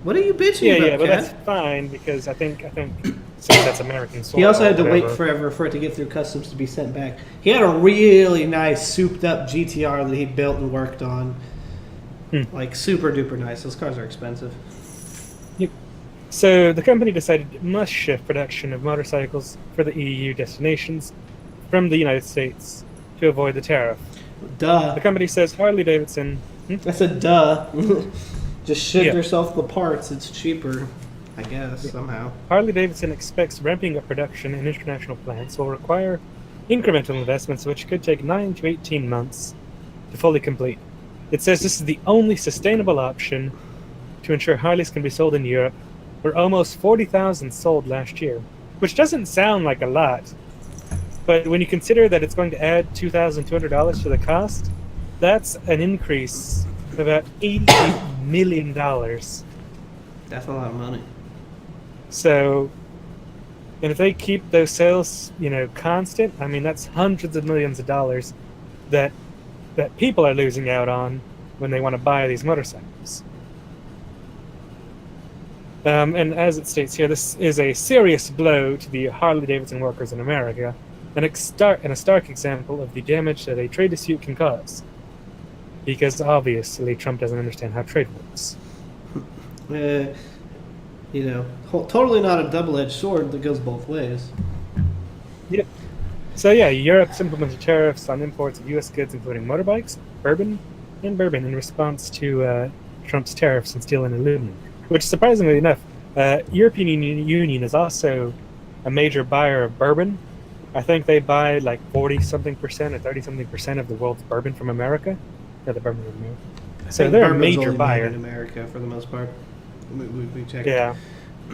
S1: What are you bitching about,
S2: but
S1: Kat?
S2: that's fine because I think since that's American soil.
S1: He also had to wait forever for it to get through customs to be sent back. He had a really nice souped up GTR that he built and worked on, like super duper nice. Those cars are expensive.
S2: Yep. So the company decided it must shift production of motorcycles for the EU destinations from the United States to avoid the tariff.
S1: Duh.
S2: The company says Harley-Davidson.
S1: I said duh. Just ship yourself the parts. It's cheaper. I guess, somehow.
S2: Harley-Davidson expects ramping up production in international plants will require incremental investments which could take 9 to 18 months to fully complete. It says this is the only sustainable option to ensure Harleys can be sold in Europe, where almost 40,000 sold last year, which doesn't sound like a lot, but when you consider that it's going to add $2,200 to the cost, that's an increase of about $88 million.
S1: That's a lot of money.
S2: So, and if they keep those sales, constant, I mean, that's hundreds of millions of dollars that people are losing out on when they want to buy these motorcycles. And as it states here, this is a serious blow to the Harley-Davidson workers in America, and a stark example of the damage that a trade dispute can cause. Because obviously Trump doesn't understand how trade works.
S1: Totally not a double-edged sword that goes both ways.
S2: Yeah. So yeah, Europe's implemented tariffs on imports of U.S. goods, including motorbikes, bourbon in response to Trump's tariffs on steel and aluminum. Which, surprisingly enough, European Union is also a major buyer of bourbon. I think they buy like 40-something% or 30-something% of the world's bourbon from America. Yeah, the bourbon from America. So they're a major buyer
S1: in America for the most part. We checked.
S2: Yeah.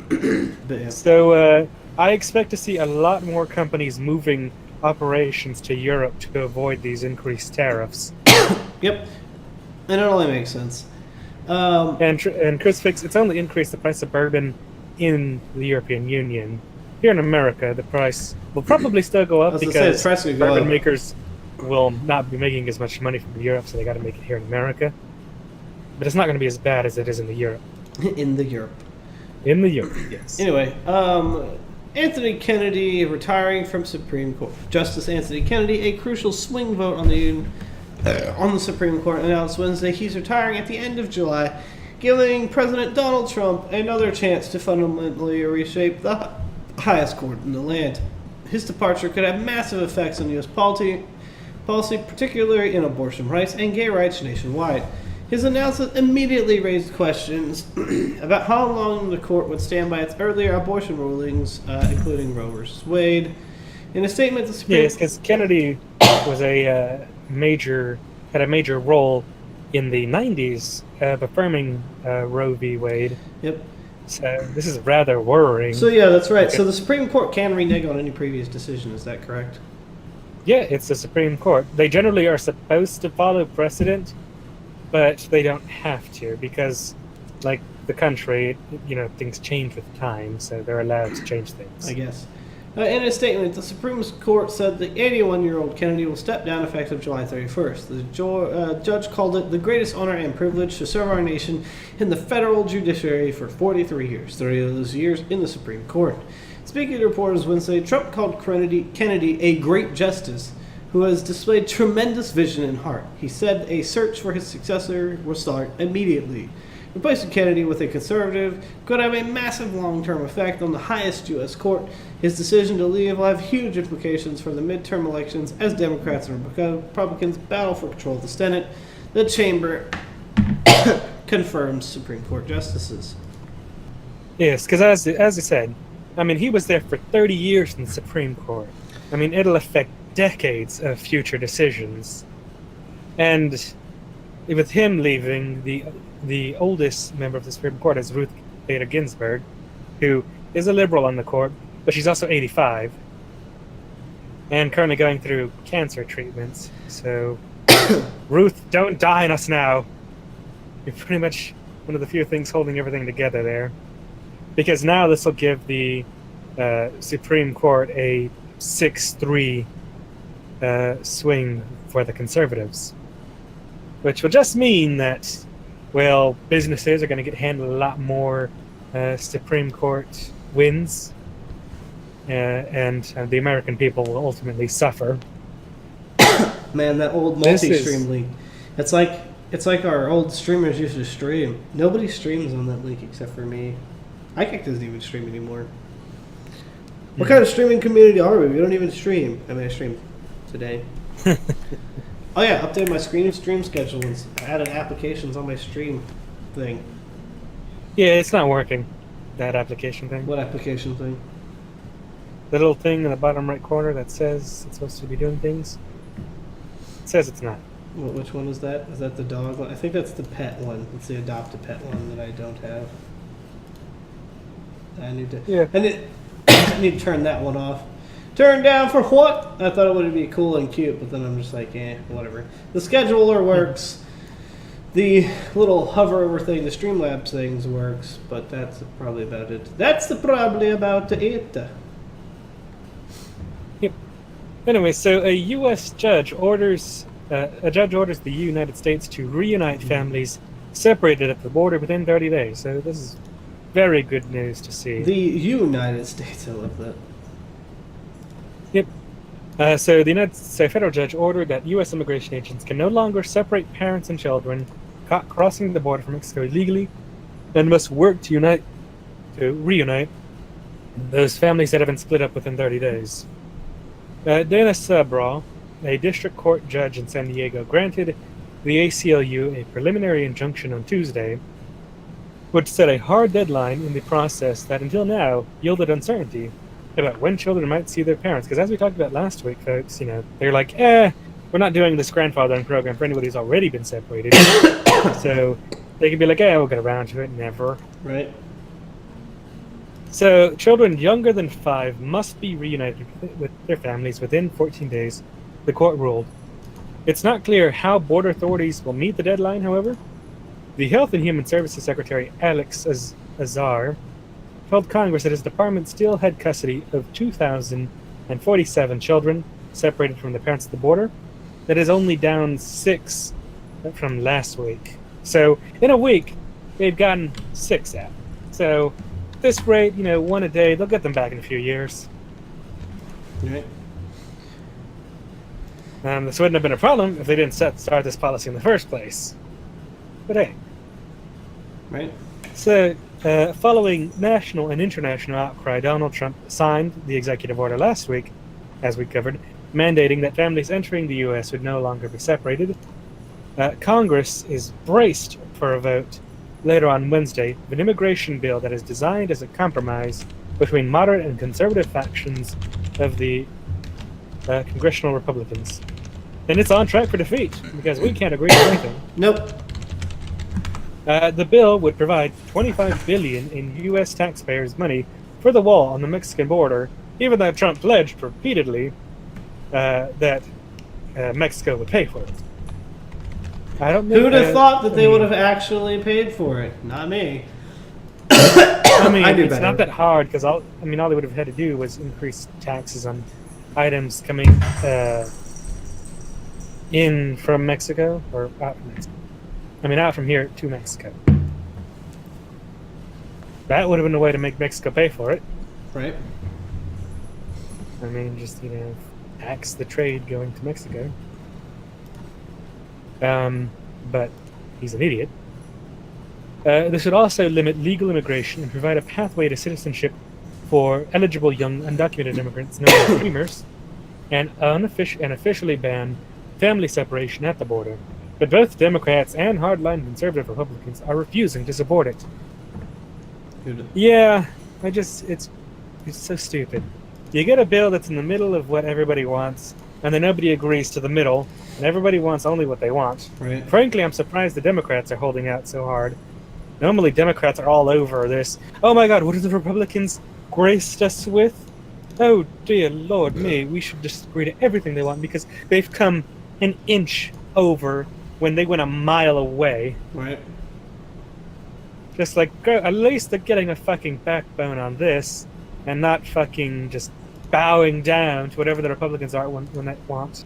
S1: But yeah.
S2: So I expect to see a lot more companies moving operations to Europe to avoid these increased tariffs.
S1: Yep, and it only makes sense.
S2: And Chris Fix, it's only increased the price of bourbon in the European Union. Here in America, the price will probably still go up because bourbon makers will not be making as much money from Europe, so they got to make it here in America. But it's not going to be as bad as it is in the Europe.
S1: In the Europe,
S2: yes.
S1: Anyway, Anthony Kennedy retiring from Supreme Court. Justice Anthony Kennedy, a crucial swing vote on the Supreme Court, announced Wednesday he's retiring at the end of July, giving President Donald Trump another chance to fundamentally reshape the highest court in the land. His departure could have massive effects on U.S. policy, particularly in abortion rights and gay rights nationwide. His announcement immediately raised questions about how long the court would stand by its earlier abortion rulings, including Roe v. Wade. In a statement, the Supreme
S2: Yes, because Kennedy was had a major role in the 90s of affirming Roe v. Wade.
S1: Yep.
S2: So this is rather worrying.
S1: So yeah, that's right. Okay. So the Supreme Court can renege on any previous decision. Is that correct?
S2: Yeah, it's the Supreme Court. They generally are supposed to follow precedent, but they don't have to because, like the country, things change with time, so they're allowed to change things.
S1: I guess. In a statement, the Supreme Court said the 81-year-old Kennedy will step down effective July 31st. The judge called it the greatest honor and privilege to serve our nation in the federal judiciary for 43 years, 30 of those years in the Supreme Court. Speaking to reporters Wednesday, Trump called Kennedy a great justice who has displayed tremendous vision and heart. He said a search for his successor will start immediately. Replacing Kennedy with a conservative could have a massive long-term effect on the highest U.S. court. His decision to leave will have huge implications for the midterm elections as Democrats and Republicans battle for control of the Senate. The chamber confirms Supreme Court justices.
S2: Yes, because as I said, he was there for 30 years in the Supreme Court. It'll affect decades of future decisions. And with him leaving, the oldest member of the Supreme Court is Ruth Bader Ginsburg, who is a liberal on the court, but she's also 85 and currently going through cancer treatments. So, Ruth, don't die on us now. You're pretty much one of the few things holding everything together there. Because now this will give the Supreme Court a 6-3 swing for the conservatives. Which will just mean that, businesses are going to get handed a lot more Supreme Court wins, and the American people will ultimately suffer.
S1: Man, that old multi-stream link. It's like our old streamers used to stream. Nobody streams on that link except for me. iKick doesn't even stream anymore. What kind of streaming community are we? We don't even stream. I streamed today. Oh yeah, updated my stream schedule and added applications on my stream thing.
S2: Yeah, it's not working. that application thing.
S1: What application thing?
S2: The little thing in the bottom right corner that says it's supposed to be doing things. It says it's not.
S1: Which one is that? Is that the dog one? I think that's the pet one. It's the adopt a pet one that I don't have. I need to.
S2: Yeah.
S1: I need to turn that one off. Turn down for what? I thought it would be cool and cute, but then I'm just like, whatever. The scheduler works. The little hover over thing, the Streamlabs things works, but that's probably about it. That's probably about it.
S2: Yep. Anyway, so a U.S. judge orders the United States to reunite families separated at the border within 30 days. So this is very good news to see.
S1: The United States, I love that.
S2: Yep. So the federal judge ordered that U.S. immigration agents can no longer separate parents and children caught crossing the border from Mexico illegally, and must work to reunite those families that have been split up within 30 days. Dennis Brawl, a district court judge in San Diego, granted the ACLU a preliminary injunction on Tuesday, which set a hard deadline in the process that until now yielded uncertainty about when children might see their parents. Because as we talked about last week, folks, they're like, we're not doing this grandfathering program for anybody who's already been separated. So they can be like, we'll get around to it, never.
S1: Right.
S2: So children younger than 5 must be reunited with their families within 14 days, the court ruled. It's not clear how border authorities will meet the deadline, however. The Health and Human Services Secretary, Alex Azar, told Congress that his department still had custody of 2,047 children separated from their parents at the border. That is only down 6 from last week. So in a week, they've gotten 6 out. So at this rate, 1 a day, they'll get them back in a few years.
S1: Right.
S2: This wouldn't have been a problem if they didn't start this policy in the first place. But hey.
S1: Right.
S2: So, following national and international outcry, Donald Trump signed the executive order last week, as we covered, mandating that families entering the U.S. would no longer be separated. Congress is braced for a vote later on Wednesday of an immigration bill that is designed as a compromise between moderate and conservative factions of the congressional Republicans. And it's on track for defeat, because we can't agree on anything.
S1: Nope.
S2: The bill would provide $25 billion in U.S. taxpayers' money for the wall on the Mexican border, even though Trump pledged repeatedly that Mexico would pay for it. I don't know.
S1: Who'd have thought that they would have actually paid for it? Not me.
S2: It's better. Not that hard, because all they would have had to do was increase taxes on items coming in from Mexico, or out from Mexico. Out from here to Mexico. That would have been a way to make Mexico pay for it.
S1: Right.
S2: Just, tax the trade going to Mexico. But he's an idiot. This would also limit legal immigration and provide a pathway to citizenship for eligible young undocumented immigrants known as dreamers, and officially ban family separation at the border. But both Democrats and hardline conservative Republicans are refusing to support it. Yeah, it's so stupid. You get a bill that's in the middle of what everybody wants, and then nobody agrees to the middle, and everybody wants only what they want.
S1: Right.
S2: Frankly, I'm surprised the Democrats are holding out so hard. Normally, Democrats are all over this. Oh my God, what have the Republicans graced us with? Oh dear Lord me, we should just agree to everything they want because they've come an inch over when they went a mile away.
S1: Right.
S2: Just like, at least they're getting a fucking backbone on this, and not fucking just bowing down to whatever the Republicans are when they want.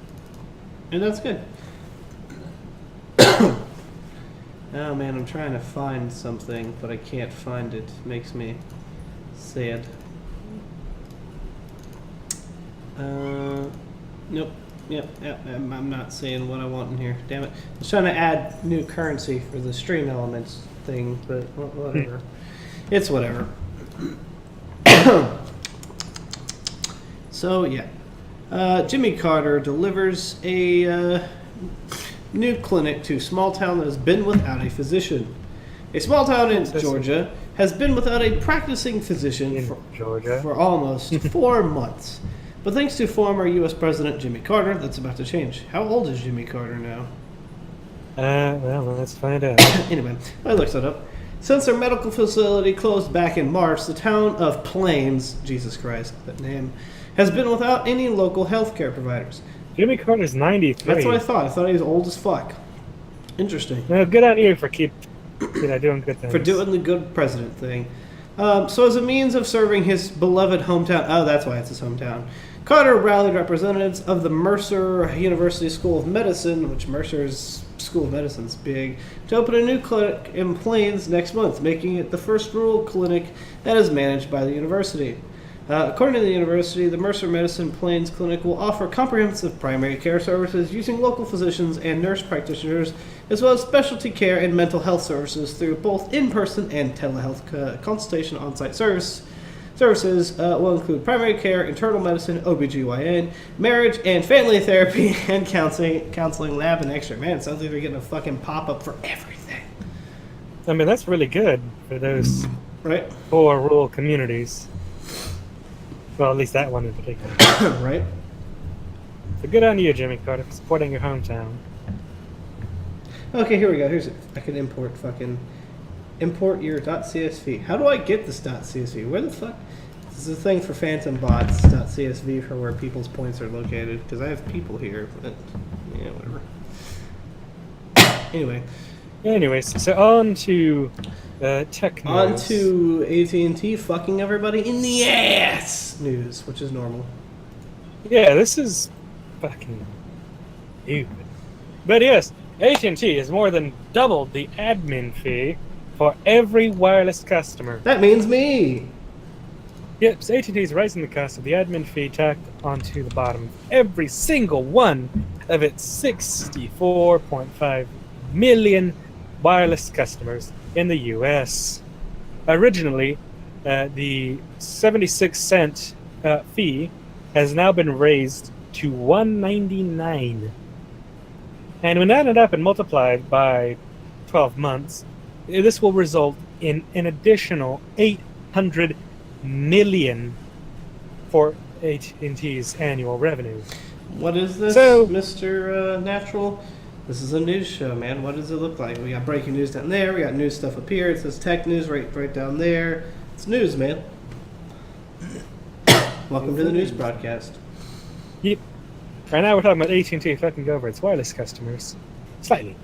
S1: And that's good. Oh man, I'm trying to find something, but I can't find it. Makes me sad. Nope. Yep, I'm not saying what I want in here. Damn it. I was trying to add new currency for the stream elements thing, but whatever. It's whatever. So, yeah. Jimmy Carter delivers a new clinic to a small town that has been without a physician. A small town in Georgia has been without a practicing physician
S2: In Georgia.
S1: for almost 4 months. But thanks to former U.S. President Jimmy Carter, that's about to change. How old is Jimmy Carter now?
S2: Well, let's find out.
S1: Anyway, I looked it up. Since their medical facility closed back in March, the town of Plains, Jesus Christ, that name, has been without any local health care providers.
S2: Jimmy Carter's 93.
S1: That's what I thought. I thought he was old as fuck. Interesting.
S2: Well, good on you for doing good things.
S1: For doing the good president thing. So as a means of serving his beloved hometown, oh, that's why it's his hometown, Carter rallied representatives of the Mercer University School of Medicine, which Mercer's School of Medicine's big, to open a new clinic in Plains next month, making it the first rural clinic that is managed by the university. According to the university, the Mercer Medicine Plains Clinic will offer comprehensive primary care services using local physicians and nurse practitioners, as well as specialty care and mental health services through both in-person and telehealth consultation on-site services will include primary care, internal medicine, OBGYN, marriage and family therapy, and counseling lab, and extra. Man, it sounds like they're getting a fucking pop-up for everything.
S2: I mean, that's really good for those
S1: Right?
S2: poor rural communities. Well, at least that one in particular.
S1: Right?
S2: So good on you, Jimmy Carter, for supporting your hometown.
S1: Okay, here we go. I can import your .csv. How do I get this .csv? Where the fuck? This is a thing for phantom bots. .csv for where people's points are located, because I have people here. But yeah, whatever. Anyway,
S2: Anyways, so on to tech news.
S1: on to AT&T fucking everybody in the ass news, which is normal.
S2: Yeah, this is fucking stupid. But yes, AT&T has more than doubled the admin fee for every wireless customer.
S1: That means me.
S2: Yep, so AT&T is raising the cost of the admin fee tacked onto the bottom of every single one of its 64.5 million wireless customers in the U.S. Originally, the 76-cent fee has now been raised to $1.99. And when added up and multiplied by 12 months, this will result in an additional $800 million for AT&T's annual revenue.
S1: What is this,
S2: So-
S1: Mr. Natural? This is a news show, man. What does it look like? We got breaking news down there. We got news stuff up here. It says tech news right down there. It's news, man. Welcome to the news broadcast.
S2: Yep. Right now we're talking about AT&T fucking over its wireless customers. Slightly.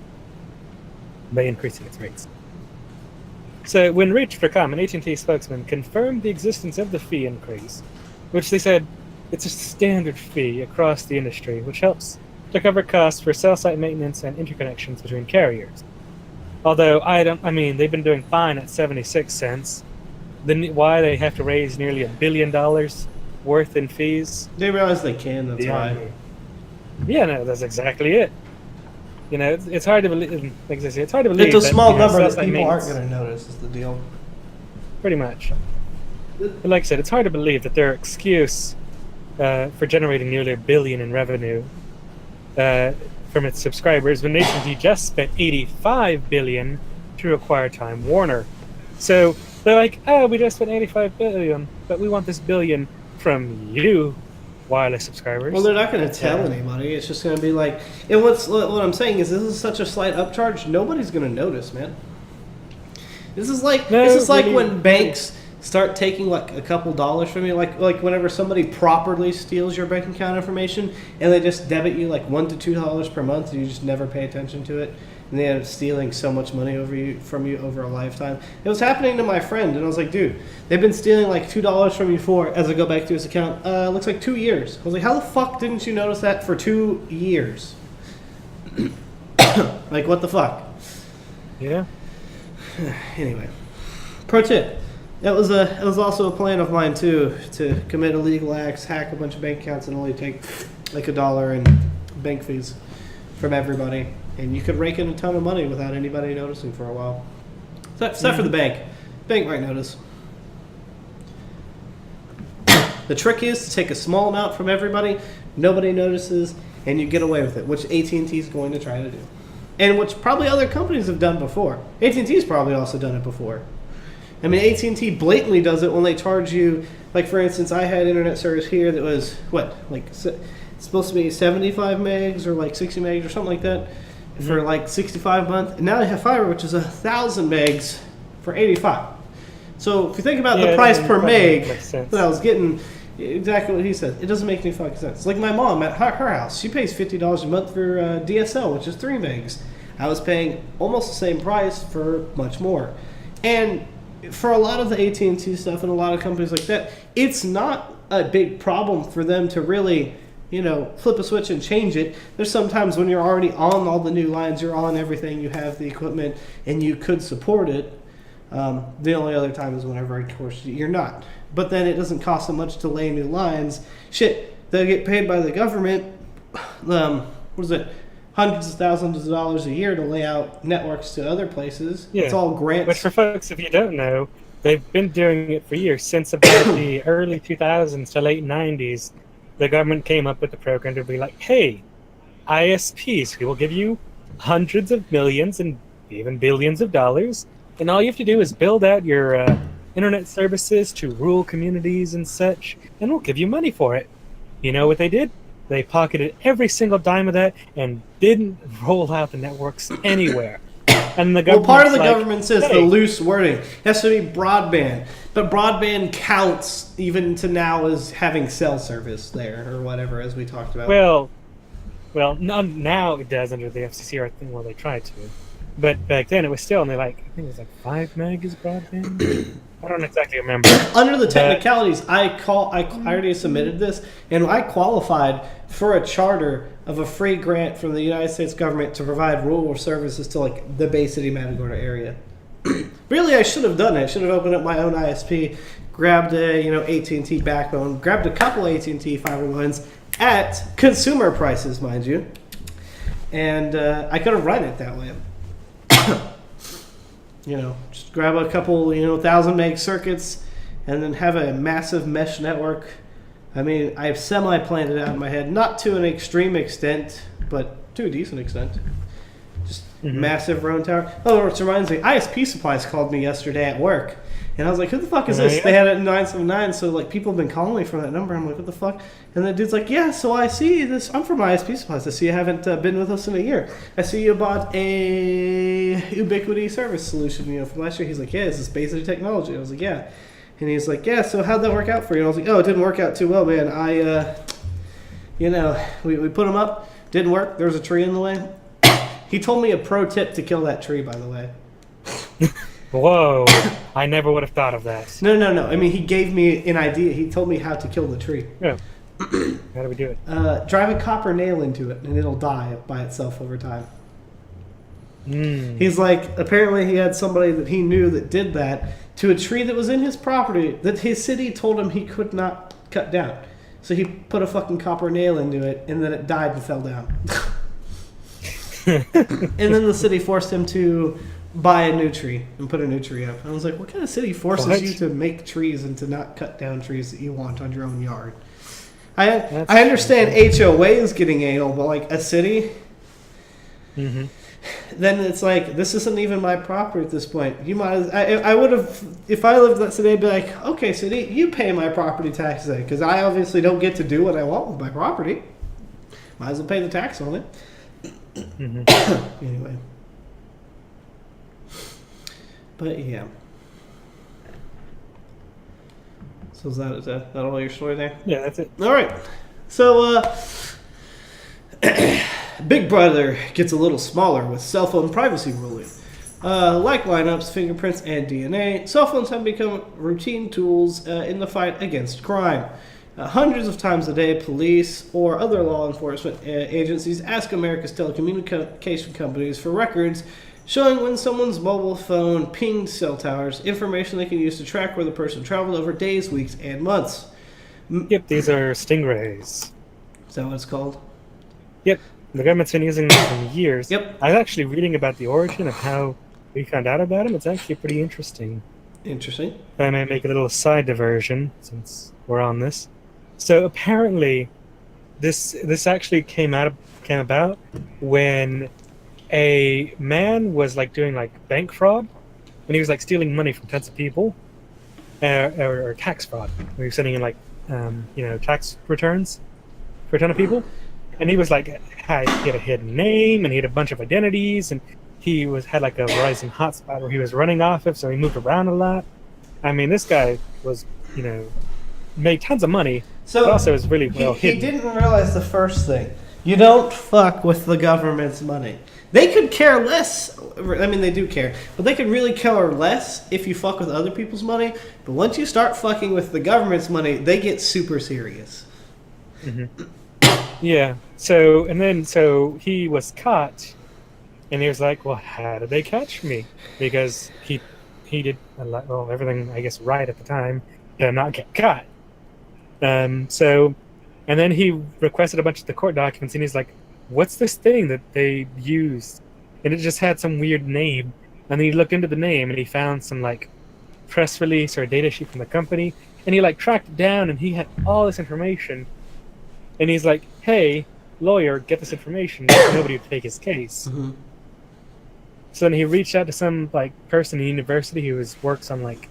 S2: By increasing its rates. So when reached for comment, AT&T spokesman confirmed the existence of the fee increase, which they said it's a standard fee across the industry, which helps to cover costs for cell site maintenance and interconnections between carriers. Although they've been doing fine at 76 cents. Then why they have to raise nearly $1 billion worth in fees?
S1: They realize they can, that's
S2: Beyond
S1: why.
S2: me. Yeah, no, that's exactly it. You know, it's hard to believe. Like I say, it's hard to believe.
S1: It's a small
S2: that,
S1: number
S2: cell
S1: that
S2: site
S1: people aren't
S2: maintenance-
S1: going to notice is the deal.
S2: Pretty much. But like I said, it's hard to believe that their excuse for generating nearly $1 billion in revenue from its subscribers when AT&T just spent $85 billion to acquire Time Warner. So they're like, oh, we just spent $85 billion, but we want this billion from you, wireless subscribers.
S1: Well, they're not going to tell anybody. It's just going to be like, and what I'm saying is, this is such a slight upcharge. Nobody's going to notice, man. This is like when banks start taking like a couple dollars from you, like whenever somebody properly steals your bank account information and they just debit you like $1 to $2 per month, and you just never pay attention to it, and they end up stealing so much money from you over a lifetime. It was happening to my friend, and I was like, dude, they've been stealing like $2 from you for, as I go back to his account, looks like 2 years. I was like, how the fuck didn't you notice that for 2 years? Like, what the fuck?
S2: Yeah.
S1: Anyway, pro tip. It was also a plan of mine too, to commit illegal acts, hack a bunch of bank accounts, and only take like $1 in bank fees from everybody, and you could rake in a ton of money without anybody noticing for a while. Except for the bank. Bank might notice. The trick is to take a small amount from everybody, nobody notices, and you get away with it, which AT&T is going to try to do. And which probably other companies have done before. AT&T's probably also done it before. I mean, AT&T blatantly does it when they charge you. Like, for instance, I had internet service here that was, it's supposed to be 75 megs or like 60 megs or something like that for like 65 a month. And now I have fiber, which is 1,000 megs for 85. So if you think about the price per meg that I was getting, exactly what he said, it doesn't make any fucking sense. Like my mom at her house, she pays $50 a month for DSL, which is 3 megs. I was paying almost the same price for much more. And for a lot of the AT&T stuff and a lot of companies like that, it's not a big problem for them to really, flip a switch and change it. There's sometimes when you're already on all the new lines, you're on everything, you have the equipment, and you could support it. The only other time is whenever, of course, you're not. But then it doesn't cost them much to lay new lines. Shit, they get paid by the government, hundreds of thousands of dollars a year to lay out networks to other places. Yeah. It's all grants.
S2: But for folks, if you don't know, they've been doing it for years. Since about the early 2000s to late 90s, the government came up with the program to be like, hey, ISPs, we will give you hundreds of millions and even billions of dollars, and all you have to do is build out your internet services to rural communities and such, and we'll give you money for it. You know what they did? They pocketed every single dime of that and didn't roll out the networks anywhere. And the government,
S1: part of the government says the loose wording has to be broadband, but broadband counts even to now as having cell service there or whatever, as we talked about.
S2: Well, now it does under the FCC or thing where they tried to, but back then it was still only I think it was 5 meg is broadband. I don't exactly remember.
S1: Under the technicalities, I already submitted this, and I qualified for a charter of a free grant from the United States government to provide rural services to the Bay City Matagorda area. Really, I should have done it. I should have opened up my own ISP, grabbed a AT&T backbone, grabbed a couple AT&T fiber lines at consumer prices, mind you, and I could have run it that way. Just grab a couple, 1,000 meg circuits and then have a massive mesh network. I mean, I've semi-planned it out in my head, not to an extreme extent, but to a decent extent. Just massive round tower. Oh, which reminds me, ISP Supplies called me yesterday at work. And I was like, who the fuck is this? They had it in 979, so people have been calling me from that number. I'm like, what the fuck? And the dude's like, yeah, so I see this. I'm from ISP Supplies. I see you haven't been with us in a year. I see you bought a Ubiquity service solution, from last year. He's like, yeah, is this Bay City technology? I was like, yeah. And he's like, yeah, so how'd that work out for you? And I was like, oh, it didn't work out too well, man. We put them up. Didn't work. There was a tree in the way. He told me a pro tip to kill that tree, by the way.
S2: Whoa, I never would have thought of that.
S1: No. I mean, he gave me an idea. He told me how to kill the tree.
S2: Yeah. How do we do it?
S1: Drive a copper nail into it, and it'll die by itself over time. He's like, apparently he had somebody that he knew that did that to a tree that was in his property that his city told him he could not cut down. So he put a fucking copper nail into it, and then it died and fell down. And then the city forced him to buy a new tree and put a new tree up. And I was like, what kind of city forces you to make trees and to not cut down trees that you want on your own yard? I understand HOA is getting anal, but a city, then it's this isn't even my property at this point. You might, I would have, if I lived in that city, I'd be like, okay, city, you pay my property taxes because I obviously don't get to do what I want with my property. Might as well pay the tax on it. Anyway. But yeah. So is that all your story there?
S2: Yeah, that's it.
S1: All right. So Big Brother gets a little smaller with cell phone privacy ruling. Like lineups, fingerprints, and DNA, cell phones have become routine tools in the fight against crime. Hundreds of times a day, police or other law enforcement agencies ask America's telecommunication companies for records showing when someone's mobile phone pinged cell towers, information they can use to track where the person traveled over days, weeks, and months.
S2: Yep, these are stingrays.
S1: Is that what it's called?
S2: Yep, the government's been using them for years.
S1: Yep.
S2: I was actually reading about the origin of how we found out about them. It's actually pretty interesting.
S1: Interesting.
S2: If I may make a little side diversion, since we're on this. So apparently, this actually came about when a man was doing bank fraud, and he was like stealing money from tons of people, or tax fraud. He was sending in like tax returns for a ton of people, and he was like he had a hidden name and he had a bunch of identities, and he had like a Verizon hotspot where he was running off of, so he moved around a lot. I mean, this guy was made tons of money, but also was really well hidden.
S1: He didn't realize the first thing. You don't fuck with the government's money. They could care less. I mean, they do care, but they could really care less if you fuck with other people's money. But once you start fucking with the government's money, they get super serious.
S2: Mm-hmm. Yeah. So he was caught, and he was like, "Well, how did they catch me?" Because he did everything, I guess, right at the time to not get caught. And then he requested a bunch of the court documents, and he's like, "What's this thing that they used?" And it just had some weird name. And then he looked into the name, and he found some like press release or a data sheet from the company, and he like tracked it down, and he had all this information. And he's like, "Hey, lawyer, get this information." Nobody would take his case.
S1: Mm-hmm.
S2: So then he reached out to some like person in university who works on like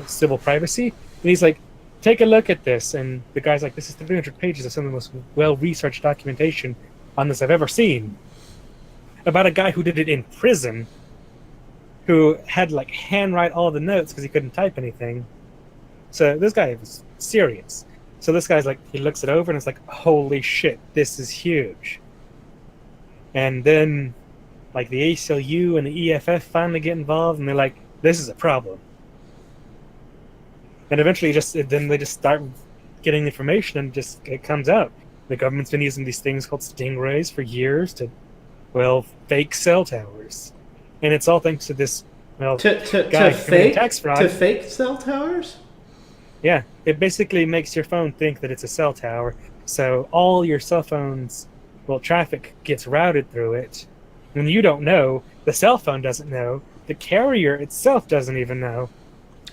S2: civil privacy, and he's like, "Take a look at this." And the guy's like, "This is 300 pages of some of the most well-researched documentation on this I've ever seen, about a guy who did it in prison, who had like handwrite all the notes because he couldn't type anything." So this guy was serious. So this guy's like, he looks it over and it's like, "Holy shit, this is huge." And then like the ACLU and the EFF finally get involved, and they're like, "This is a problem." And eventually then they just start getting information, and just it comes out. The government's been using these things called stingrays for years to, fake cell towers. And it's all thanks to this, guy committing tax fraud.
S1: To fake cell towers?
S2: Yeah. It basically makes your phone think that it's a cell tower. So all your cell phones, traffic gets routed through it. And you don't know. The cell phone doesn't know. The carrier itself doesn't even know.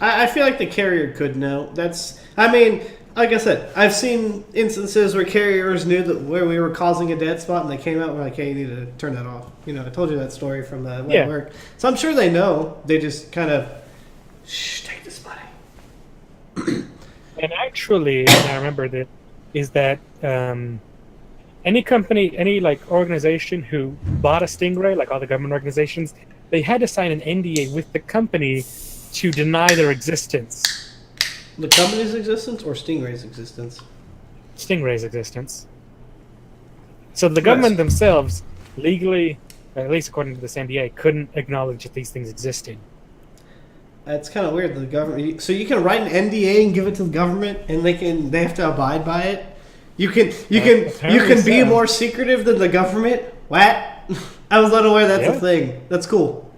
S1: I feel like the carrier could know. Like I said, I've seen instances where carriers knew that where we were causing a dead spot, and they came out and were like, "Hey, you need to turn that off." I told you that story from the work. So I'm sure they know. They just kind of, take this money.
S2: And actually, I remember that any company, any like organization who bought a Stingray, like all the government organizations, they had to sign an NDA with the company to deny their existence.
S1: The company's existence or Stingray's existence?
S2: Stingray's existence. So the government themselves, legally, at least according to this NDA, couldn't acknowledge that these things existed.
S1: That's kind of weird. The government. So you can write an NDA and give it to the government, and they have to abide by it. You can be more secretive than the government. What? I was not aware that's a thing. That's cool.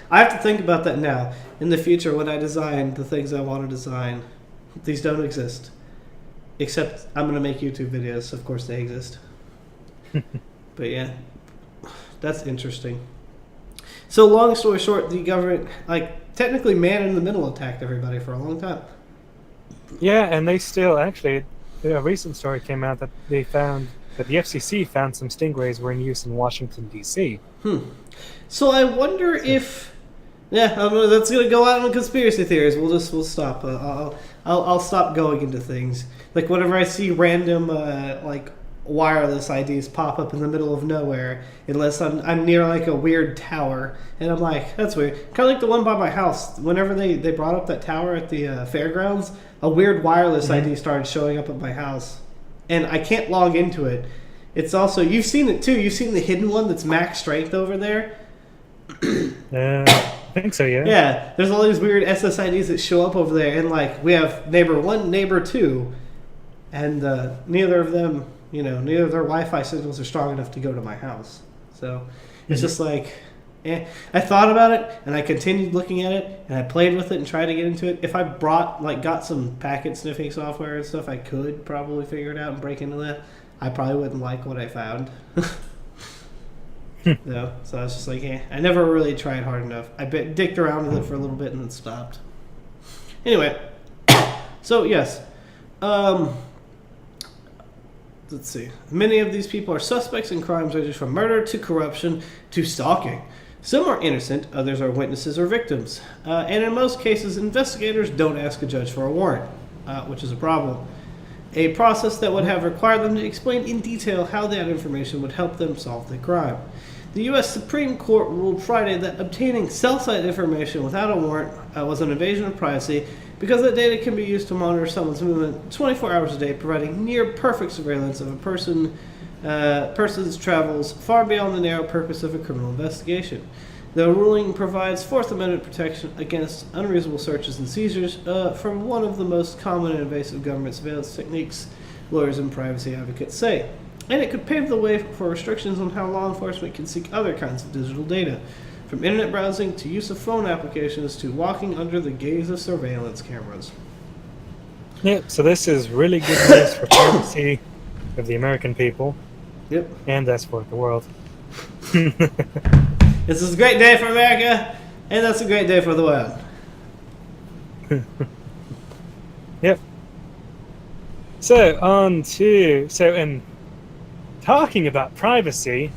S1: I have to think about that now. In the future, when I design the things I want to design, these don't exist. Except I'm going to make YouTube videos. Of course they exist. But yeah, that's interesting. So long story short, the government, technically man in the middle attacked everybody for a long time.
S2: Yeah, and they still, actually, a recent story came out that they found that the FCC found some stingrays were in use in Washington, D.C.
S1: So I wonder if... Yeah, that's gonna go out on conspiracy theories. We'll stop. I'll stop going into things. Like whenever I see random wireless IDs pop up in the middle of nowhere, unless I'm near like a weird tower, and I'm like, that's weird. Kind of like the one by my house. Whenever they brought up that tower at the fairgrounds, a weird wireless ID started showing up at my house, and I can't log into it. It's also, you've seen it too. You've seen the hidden one that's max strength over there.
S2: I think so, yeah.
S1: Yeah, there's all these weird SSIDs that show up over there, and we have neighbor 1, neighbor 2, and neither of them, neither of their Wi-Fi signals are strong enough to go to my house. So it's just I thought about it, and I continued looking at it, and I played with it and tried to get into it. If I got some packet sniffing software and stuff, I could probably figure it out and break into that. I probably wouldn't like what I found. No, so I was just like, I never really tried hard enough. I dicked around with it for a little bit and then stopped. Anyway, so yes, let's see. Many of these people are suspects in crimes ranging from murder to corruption to stalking. Some are innocent, others are witnesses or victims. And in most cases, investigators don't ask a judge for a warrant, which is a problem. A process that would have required them to explain in detail how that information would help them solve the crime. The U.S. Supreme Court ruled Friday that obtaining cell site information without a warrant was an invasion of privacy because that data can be used to monitor someone's movement 24 hours a day, providing near-perfect surveillance of a person's travels far beyond the narrow purpose of a criminal investigation. The ruling provides Fourth Amendment protection against unreasonable searches and seizures from one of the most common and invasive government surveillance techniques, lawyers and privacy advocates say. And it could pave the way for restrictions on how law enforcement can seek other kinds of digital data, from internet browsing to use of phone applications to walking under the gaze of surveillance cameras.
S2: Yep, so this is really good news for privacy of the American people.
S1: Yep.
S2: And that's for the world.
S1: This is a great day for America, and that's a great day for the world.
S2: Yep. So, in talking about privacy,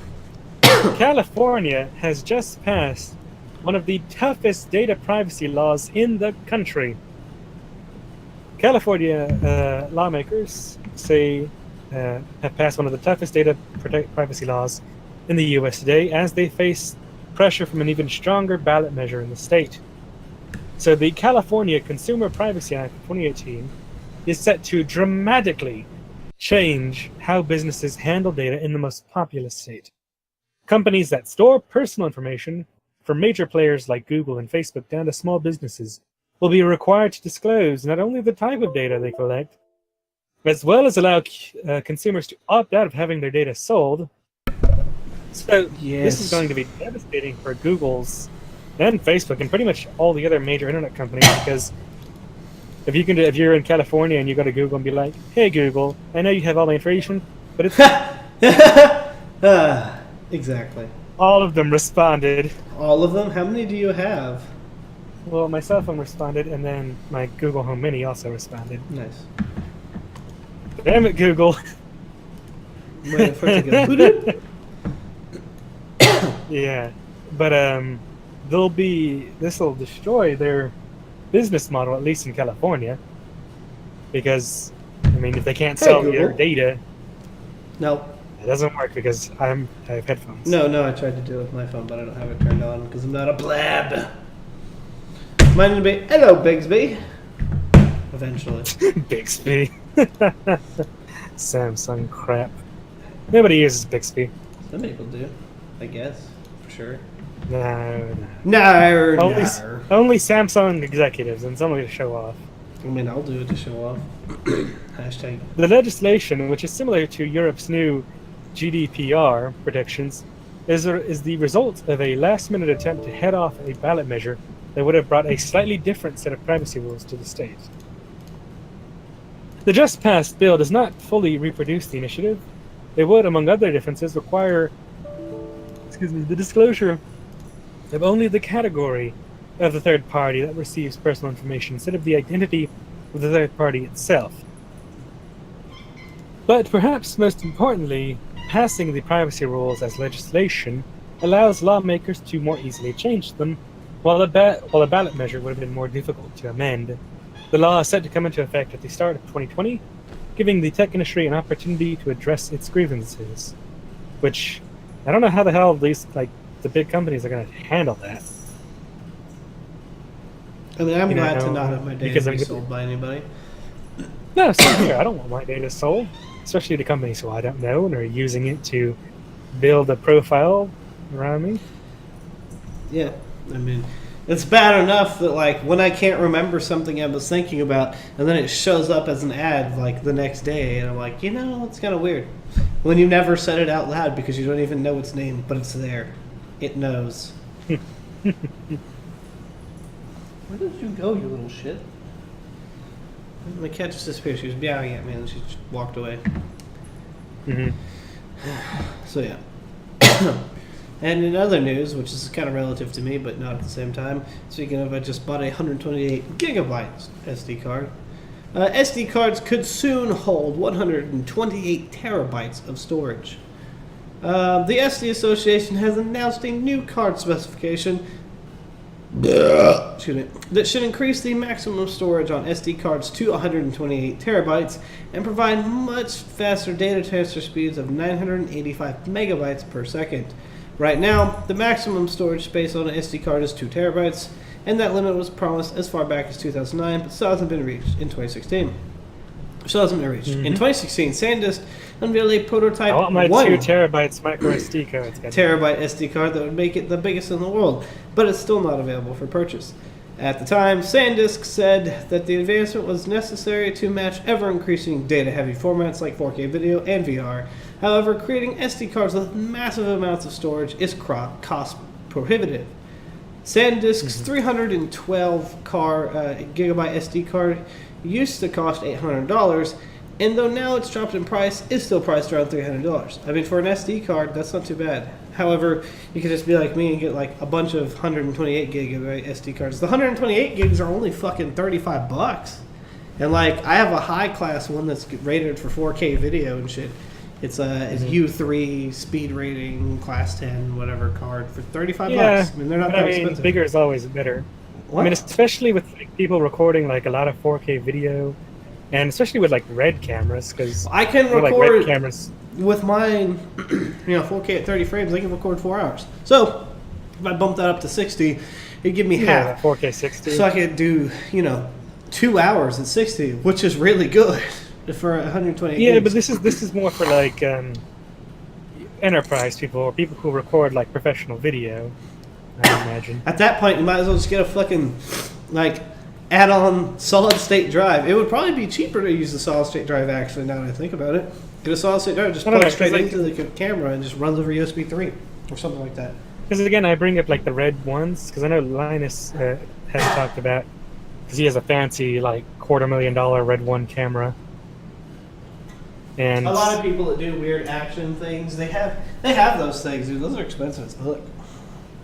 S2: California has just passed one of the toughest data privacy laws in the country. California lawmakers have passed one of the toughest data privacy laws in the U.S. today as they face pressure from an even stronger ballot measure in the state. So the California Consumer Privacy Act of 2018 is set to dramatically change how businesses handle data in the most populous state. Companies that store personal information, from major players like Google and Facebook down to small businesses, will be required to disclose not only the type of data they collect, as well as allow consumers to opt out of having their data sold. So This is going to be devastating for Google's and Facebook and pretty much all the other major internet companies, because if you're in California and you go to Google and be like, "Hey Google, I know you have all my information, but it's..."
S1: Exactly.
S2: All of them responded.
S1: All of them? How many do you have?
S2: Well, my cell phone responded, and then my Google Home Mini also responded.
S1: Nice.
S2: Damn it, Google.
S1: Wait for it to go.
S2: Yeah, but this will destroy their business model, at least in California, because if they can't sell their data,
S1: no,
S2: it doesn't work because I have headphones.
S1: No, I tried to do it with my phone, but I don't have it turned on because I'm not a blab. Mine would be hello, Bigsby. Eventually,
S2: Bixby. Samsung crap. Nobody uses Bixby.
S1: Some people do, I guess, for sure.
S2: No.
S1: Only
S2: Samsung executives, and somebody to show off.
S1: I'll do it to show off. Hashtag.
S2: The legislation, which is similar to Europe's new GDPR protections, is the result of a last-minute attempt to head off a ballot measure that would have brought a slightly different set of privacy rules to the state. The just-passed bill does not fully reproduce the initiative. It would, among other differences, require the disclosure of only the category of the third party that receives personal information instead of the identity of the third party itself. But perhaps most importantly, passing the privacy rules as legislation allows lawmakers to more easily change them, while a ballot measure would have been more difficult to amend. The law is set to come into effect at the start of 2020, giving the tech industry an opportunity to address its grievances, which I don't know how the hell these the big companies are going to handle that.
S1: I'm glad to not have my data be sold by anybody.
S2: No, same here. I don't want my data sold, especially to companies who I don't know and are using it to build a profile around me.
S1: Yeah, it's bad enough that when I can't remember something I was thinking about, and then it shows up as an ad the next day, and I'm like, it's kind of weird. When you never said it out loud because you don't even know its name, but it's there. It knows. Where did you go, you little shit? My cat just disappeared. She was meowing at me and she just walked away.
S2: Mm-hmm.
S1: So yeah. And in other news, which is kind of relative to me, but not at the same time, speaking of, I just bought a 128 gigabyte SD card. SD cards could soon hold 128 terabytes of storage. The SD Association has announced a new card specification excuse me, that should increase the maximum storage on SD cards to 128 terabytes and provide much faster data transfer speeds of 985 megabytes per second. Right now, the maximum storage space on an SD card is 2 terabytes, and that limit was promised as far back as 2009, but still hasn't been reached in 2016. Still hasn't been reached. In 2016, SanDisk unveiled a prototype
S2: I want my
S1: 1
S2: 2 terabytes micro SD cards.
S1: terabyte SD card that would make it the biggest in the world, but it's still not available for purchase. At the time, SanDisk said that the advancement was necessary to match ever-increasing data-heavy formats like 4K video and VR. However, creating SD cards with massive amounts of storage is cost prohibitive. SanDisk's 312 gigabyte SD card used to cost $800, and though now it's dropped in price, it's still priced around $300. I mean, for an SD card, that's not too bad. However, you could just be like me and get like a bunch of 128 gigabyte SD cards. The 128 gigs are only fucking $35. And like, I have a high class one that's rated for 4K video and shit. It's U3 speed rating, class 10, whatever card for $35. I mean, they're not that expensive.
S2: Bigger is always better.
S1: What?
S2: I mean, especially with like, people recording like a lot of 4K video, and especially with like RED cameras, because
S1: I can record
S2: like RED cameras
S1: with mine, 4K at 30 frames. I can record 4 hours. So if I bump that up to 60, it'd give me half.
S2: 4K 60.
S1: So I could do 2 hours at 60, which is really good for 128.
S2: Yeah,
S1: gigs.
S2: but this is more for like enterprise people or people who record like professional video, I imagine.
S1: At that point, you might as well just get a fucking add-on solid-state drive. It would probably be cheaper to use the solid-state drive, actually, now that I think about it. Get a solid-state drive, just plug it straight into the camera and just runs over USB 3 or something like that.
S2: Because again, I bring up like the RED ones, because I know Linus has talked about, because he has a fancy like $250,000 RED 1 camera. And
S1: a lot of people that do weird action things, they have those things, dude. Those are expensive as fuck.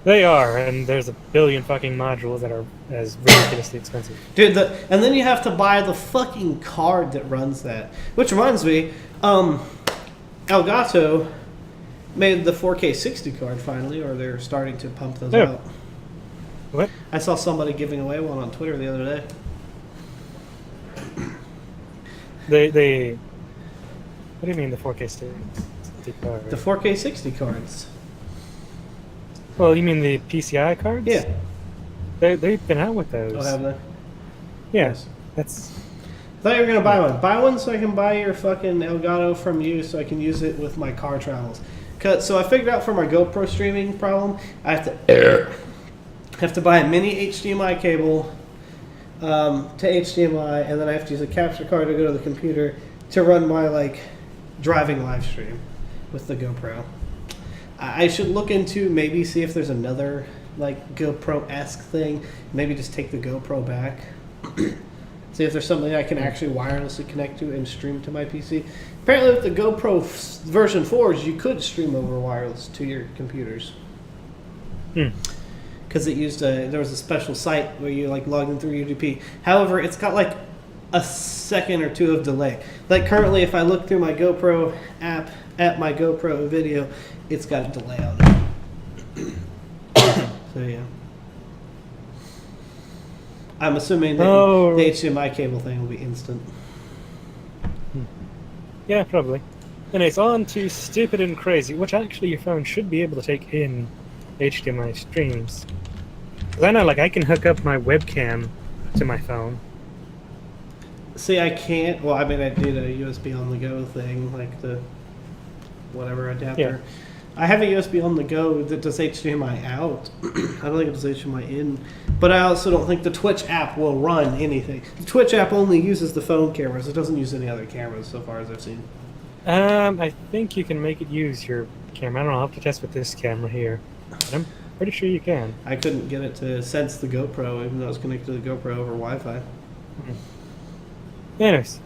S2: They are, and there's a billion fucking modules that are as ridiculously expensive.
S1: Dude, and then you have to buy the fucking card that runs that. Which reminds me, Elgato made the 4K 60 card finally, or they're starting to pump those out.
S2: What?
S1: I saw somebody giving away one on Twitter the other day.
S2: They what do you mean the 4K 60 card?
S1: The 4K 60 cards.
S2: Well, you mean the PCI cards?
S1: Yeah.
S2: They've been out with those.
S1: Oh, have they?
S2: Yes. That's.
S1: I thought you were going to buy one. Buy one so I can buy your fucking Elgato from you so I can use it with my car travels. So I figured out for my GoPro streaming problem, I have to buy a mini HDMI cable to HDMI, and then I have to use a capture card to go to the computer to run my driving live stream with the GoPro. I should look into maybe see if there's another GoPro-esque thing. Maybe just take the GoPro back. See if there's something I can actually wirelessly connect to and stream to my PC. Apparently with the GoPro version 4s, you could stream over wireless to your computers. Because it used there was a special site where you logged in through UDP. However, it's got a second or two of delay. Currently, if I look through my GoPro app at my GoPro video, it's got a delay on it. So yeah. I'm assuming that the HDMI cable thing will be instant.
S2: Yeah, probably. Anyways, on to Stupid and Crazy, which actually your phone should be able to take in HDMI streams. Because I know, I can hook up my webcam to my phone.
S1: See, I can't. Well, I mean, I did a USB on the go thing, the whatever adapter.
S2: Yeah.
S1: I have a USB on the go that does HDMI out. I don't think it does HDMI in. But I also don't think the Twitch app will run anything. The Twitch app only uses the phone cameras. It doesn't use any other cameras so far as I've seen.
S2: I think you can make it use your camera. I don't know. I'll have to test with this camera here. But I'm pretty sure you can.
S1: I couldn't get it to sense the GoPro, even though it was connected to the GoPro over Wi-Fi.
S2: Anyways,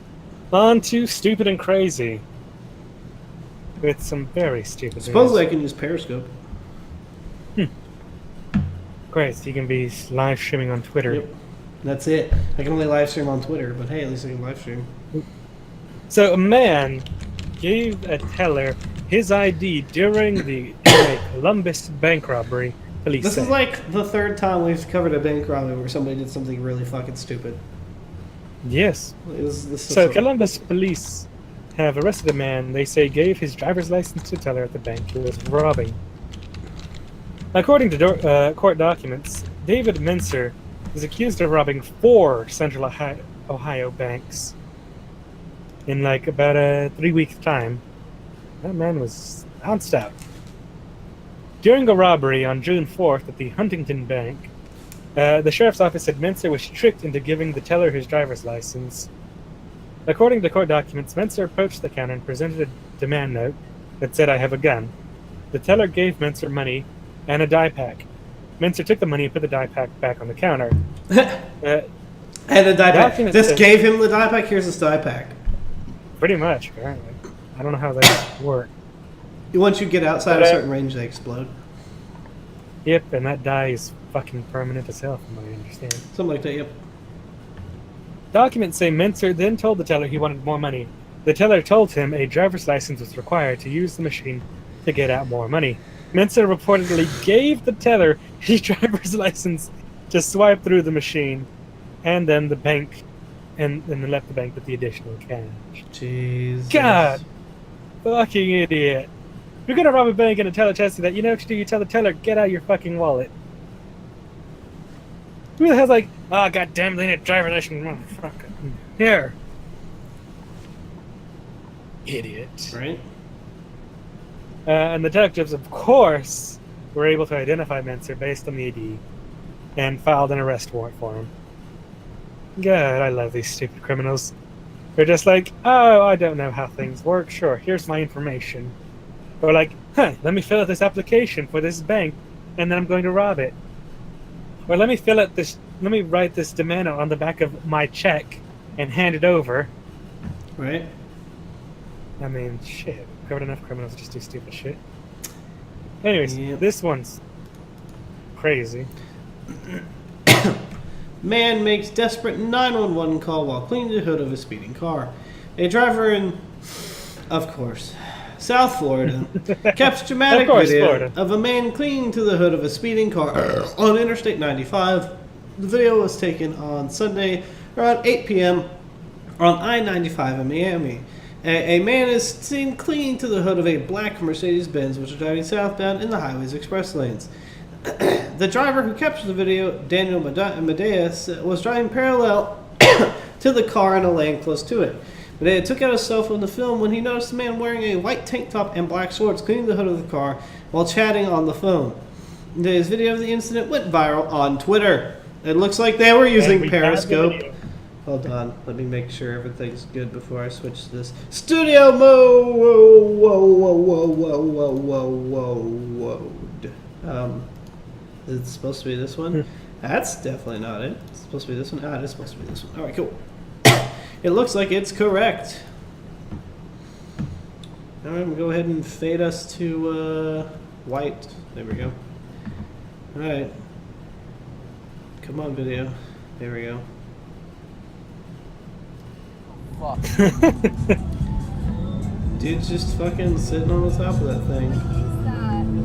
S2: on to Stupid and Crazy. With some very stupid
S1: Supposedly I can use Periscope.
S2: Great, so you can be live streaming on Twitter.
S1: Yep. That's it. I can only live stream on Twitter, but hey, at least I can live stream.
S2: So a man gave a teller his ID during the LA Columbus bank robbery. Police
S1: This
S2: say.
S1: is like the third time we've covered a bank robbery where somebody did something really fucking stupid.
S2: Yes.
S1: This is
S2: So Columbus police have arrested a man they say gave his driver's license to a teller at the bank he was robbing. According to court documents, David Mincer is accused of robbing 4 Central Ohio banks in like about a 3-week time. That man was non-stop. During a robbery on June 4th at the Huntington Bank, the sheriff's office said Mincer was tricked into giving the teller his driver's license. According to court documents, Mincer approached the counter and presented a demand note that said, "I have a gun." The teller gave Mincer money and a dye pack. Mincer took the money and put the dye pack back on the counter.
S1: And a dye pack. This gave him the dye pack. Here's this dye pack.
S2: Pretty much, apparently. I don't know how that works.
S1: Once you get outside a certain range, they explode.
S2: Yep, and that dye is fucking permanent as hell, from what I understand.
S1: Something like that. Yep.
S2: Documents say Mincer then told the teller he wanted more money. The teller told him a driver's license was required to use the machine to get out more money. Mincer reportedly gave the teller his driver's license to swipe through the machine, and then the bank, and then left the bank with the additional cash.
S1: Jesus.
S2: God, fucking idiot! If you're gonna rob a bank and a teller tells you that, you know what you do? You tell the teller, "Get out your fucking wallet." Who the hell's like, "Ah, oh, goddamn, they need a driver's license, motherfucker." Here, idiot.
S1: Right.
S2: And the detectives, of course, were able to identify Mincer based on the ID and filed an arrest warrant for him. God, I love these stupid criminals. They're just like, "Oh, I don't know how things work. Sure, here's my information." Or like, let me fill out this application for this bank, and then I'm going to rob it. Or let me write this demand on the back of my check and hand it over.
S1: Right.
S2: I mean, shit. Covered enough criminals just do stupid shit. Anyways,
S1: Yep.
S2: This one's crazy.
S1: Man makes desperate 911 call while cleaning the hood of a speeding car. A driver in, of course, South Florida captured dramatic video
S2: Florida.
S1: of a man clinging to the hood of a speeding car on Interstate 95. The video was taken on Sunday around 8 p.m. on I-95 in Miami. A man is seen clinging to the hood of a black Mercedes-Benz, which is driving southbound in the highway's express lanes. The driver who captured the video, Daniel Medeiros, was driving parallel to the car in a lane close to it. Medeiros took out his cell phone to film when he noticed a man wearing a white tank top and black shorts cleaning the hood of the car while chatting on the phone. Medeiros' video of the incident went viral on Twitter. It looks like they were using Periscope. Hold on, let me make sure everything's good before I switch to this. Studio mode! Whoa, whoa, whoa, whoa, whoa, whoa, whoa, whoa. Is it supposed to be this one? That's definitely not it. It's supposed to be this one. Ah, it is supposed to be this one. Alright, cool. It looks like it's correct. Now I'm going to go ahead and fade us to white. There we go. Alright. Come on, video. There we go. Dude's just fucking sitting on the top of that thing.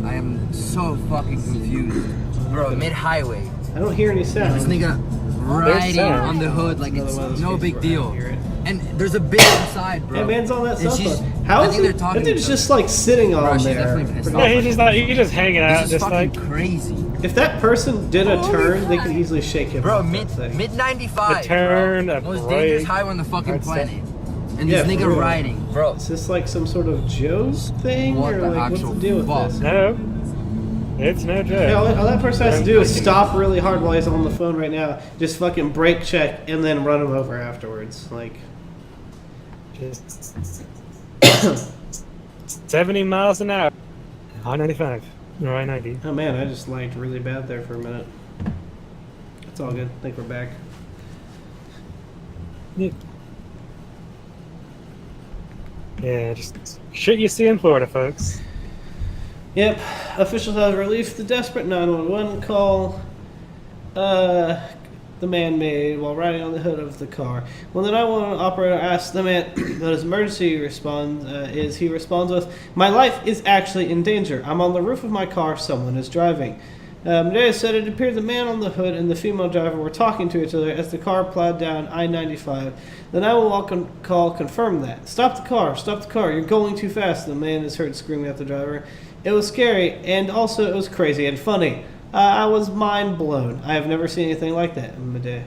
S3: I am so fucking confused. Bro, mid-highway.
S1: I don't hear any sound.
S3: This nigga riding on the hood like it's no big deal. And there's a bitch inside, bro.
S1: Hey, man's on that
S3: And
S1: cell
S3: she's-
S1: phone. How
S3: I
S1: is
S3: think they're
S1: it?
S3: talking
S1: That
S3: to
S1: dude's
S3: each
S1: just like sitting
S3: Bro,
S1: on
S3: she's
S1: there.
S3: definitely pissed
S2: Yeah,
S3: off.
S2: he's just hanging out,
S3: This is
S2: just
S3: fucking
S2: like
S3: crazy.
S1: If that person did a
S3: Holy
S1: turn, they
S3: fuck.
S1: could easily shake him.
S3: Bro,
S1: off that thing.
S3: mid 95.
S2: A turn,
S3: bro.
S2: a
S3: Most
S2: break,
S3: dangerous highway on the fucking
S2: hard stuff.
S3: planet. And
S1: Yeah,
S3: this
S1: for
S3: nigga
S1: real.
S3: riding, bro.
S1: Is this like some sort of joke thing,
S3: What
S1: or
S3: the
S1: like what's
S3: actual
S1: the deal with
S3: fuck?
S1: this?
S2: no, it's no joke.
S1: Yeah, all that person has to do is stop really hard while he's on the phone right now, just fucking brake check, and then run him over afterwards. Like,
S2: Just 70 miles an hour. I-95 or I-90.
S1: oh man, I just lagged really bad there for a minute. It's all good. I think we're back.
S2: Yeah, just shit you see in Florida, folks.
S1: Yep, officials have released the desperate 911 call. the man made while riding on the hood of the car. When the 911 operator asks the man what his emergency response is, he responds with, "My life is actually in danger. I'm on the roof of my car. Someone is driving." Medea said it appeared the man on the hood and the female driver were talking to each other as the car plowed down I-95. The 911 call confirmed that. Stop the car, you're going too fast," the man is heard screaming at the driver. "It was scary, and also it was crazy and funny. I was mind blown. I have never seen anything like that," Medea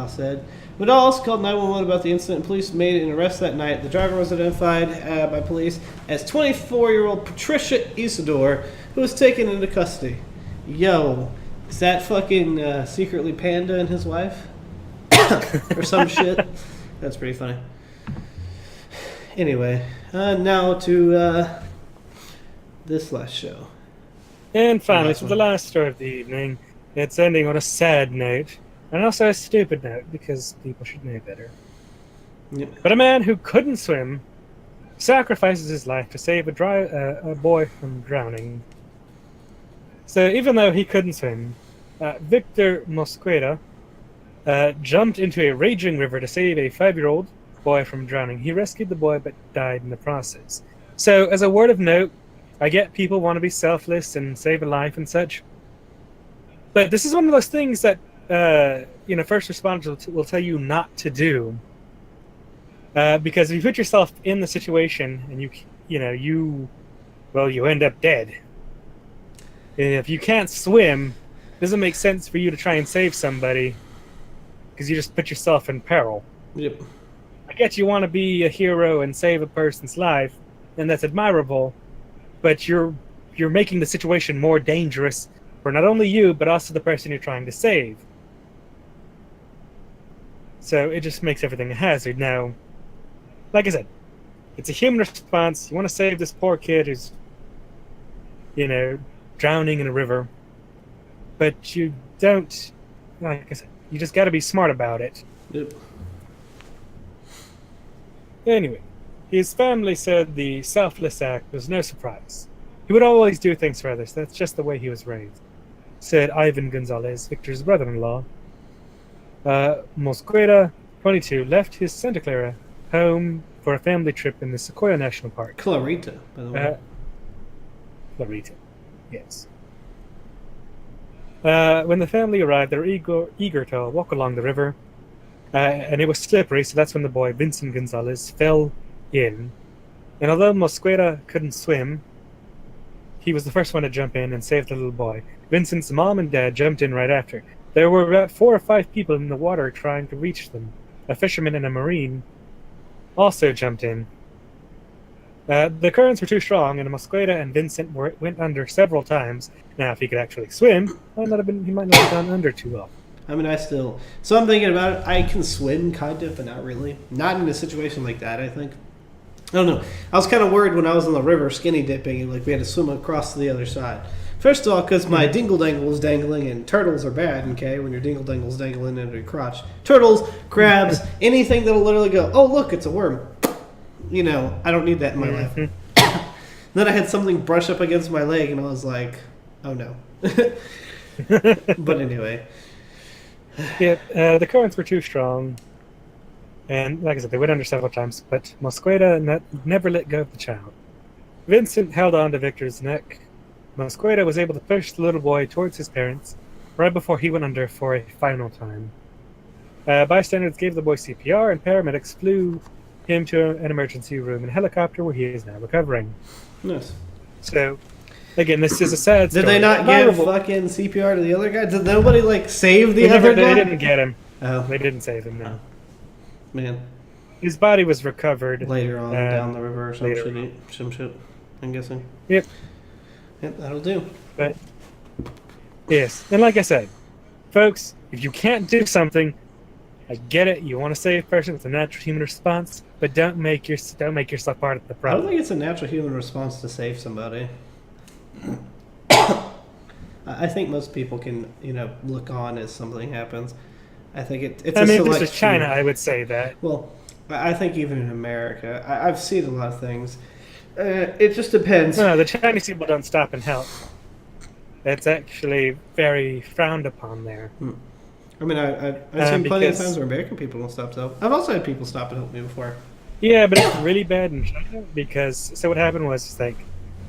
S1: said. Medea also called 911 about the incident, and police made an arrest that night. The driver was identified by police as 24-year-old Patricia Isidore, who was taken into custody. Yo, is that fucking secretly Panda and his wife? Or some shit? That's pretty funny. Anyway, now to this last show.
S2: And finally, for the last story of the evening, it's ending on a sad note, and also a stupid note, because people should know better.
S1: Yep.
S2: But a man who couldn't swim sacrifices his life to save a boy from drowning. So even though he couldn't swim, Victor Mosqueda jumped into a raging river to save a 5-year-old boy from drowning. He rescued the boy but died in the process. So as a word of note, I get people want to be selfless and save a life and such. But this is one of those things that first responders will tell you not to do. Because if you put yourself in the situation and you end up dead. If you can't swim, it doesn't make sense for you to try and save somebody because you just put yourself in peril.
S1: Yep.
S2: I get you want to be a hero and save a person's life, and that's admirable, but you're making the situation more dangerous for not only you, but also the person you're trying to save. So it just makes everything a hazard. Now, like I said, it's a human response. You want to save this poor kid who's, drowning in a river, but you don't, like I said, you just got to be smart about it.
S1: Yep.
S2: Anyway, his family said the selfless act was no surprise. He would always do things for others. That's just the way he was raised, said Ivan Gonzalez, Victor's brother-in-law. Mosqueda, 22, left his Santa Clara home for a family trip in the Sequoia National Park.
S1: Clarita, by the way.
S2: Clarita. Yes. When the family arrived, they were eager to walk along the river, and it was slippery, so that's when the boy, Vincent Gonzalez, fell in. And although Mosqueda couldn't swim, he was the first one to jump in and save the little boy. Vincent's mom and dad jumped in right after. There were about 4 or 5 people in the water trying to reach them. A fisherman and a marine also jumped in. The currents were too strong, and Mosqueda and Vincent went under several times. Now, if he could actually swim, he might not have gone under too well.
S1: I mean, so I'm thinking about it. I can swim, kind of, but not really. Not in a situation like that, I think. I don't know. I was kind of worried when I was in the river skinny dipping, and we had to swim across to the other side. First of all, because my dingle-dangle was dangling, and turtles are bad, okay, when your dingle-dangle's dangling under your crotch. Turtles, crabs, anything that'll literally go, oh, look, it's a worm. I don't need that in my life. Then I had something brush up against my leg, and I was like, oh, no. But anyway.
S2: Yeah, the currents were too strong. And like I said, they went under several times, but Mosqueda never let go of the child. Vincent held on to Victor's neck. Mosqueda was able to push the little boy towards his parents right before he went under for a final time. Bystanders gave the boy CPR, and paramedics flew him to an emergency room in a helicopter where he is now recovering.
S1: Nice.
S2: So, again, this is a sad story.
S1: Did they not give fucking CPR to the other guy? Did nobody, save the other guy?
S2: They didn't get him.
S1: Oh.
S2: They didn't save him, no.
S1: Man.
S2: His body was recovered.
S1: Later on down the river or some shit, I'm guessing.
S2: Yep.
S1: Yep, that'll do.
S2: But, yes. And like I said, folks, if you can't do something, I get it. You want to save a person. It's a natural human response, but don't make yourself part of the
S1: I
S2: problem.
S1: don't think it's a natural human response to save somebody. I think most people can, look on as something happens. I think it's a select
S2: if this is China,
S1: few.
S2: I would say that.
S1: Well, I think even in America, I've seen a lot of things. It just depends.
S2: No, the Chinese people don't stop and help. It's actually very frowned upon there.
S1: I mean, I've seen plenty of times where American people don't stop, though. I've also had people stop and help me before.
S2: Yeah, but it's really bad in China because so what happened was like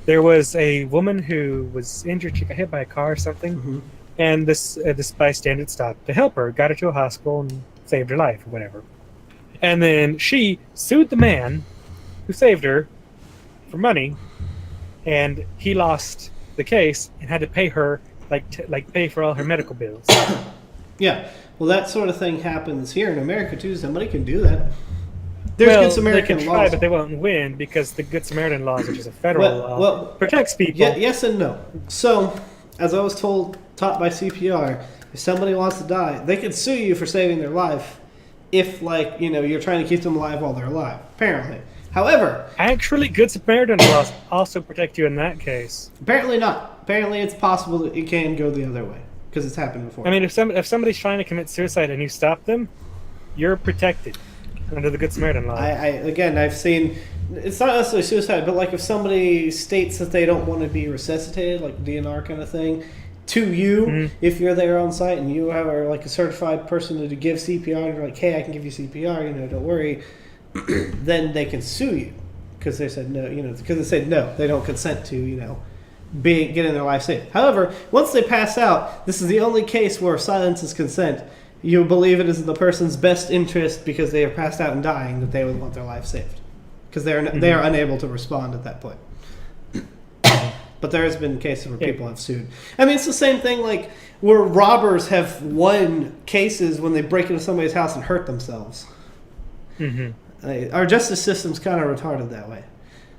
S2: there was a woman who was injured. She got hit by a car or something,
S1: Mm-hmm.
S2: and this bystander stopped to help her, got her to a hospital, and saved her life or whatever. And then she sued the man who saved her for money, and he lost the case and had to pay her pay for all her medical bills.
S1: Yeah, well, that sort of thing happens here in America too. Somebody can do that. There's Good Samaritan
S2: they can try,
S1: laws,
S2: but they won't win because the Good Samaritan laws, which is a federal law, protects people.
S1: Yes and no. So, as I was taught by CPR, if somebody wants to die, they can sue you for saving their life if, you're trying to keep them alive while they're alive. Apparently. However,
S2: actually, Good Samaritan laws also protect you in that case.
S1: Apparently not. Apparently, it's possible that it can go the other way because it's happened before.
S2: I mean, if somebody's trying to commit suicide and you stop them, you're protected under the Good Samaritan law.
S1: I've seen, it's not necessarily suicide, but like if somebody states that they don't want to be resuscitated, like DNR kind of thing, to you, if you're there on site and you have a certified person to give CPR, and you're like, hey, I can give you CPR, don't worry, then they can sue you because they said no, because they said no, they don't consent to, getting their life saved. However, once they pass out, this is the only case where silence is consent. You believe it is in the person's best interest because they are passed out and dying that they would want their life saved because they are unable to respond at that point. But there has been cases where people have sued. I mean, it's the same thing where robbers have won cases when they break into somebody's house and hurt themselves. Mm-hmm. Our justice system's kind of retarded that way.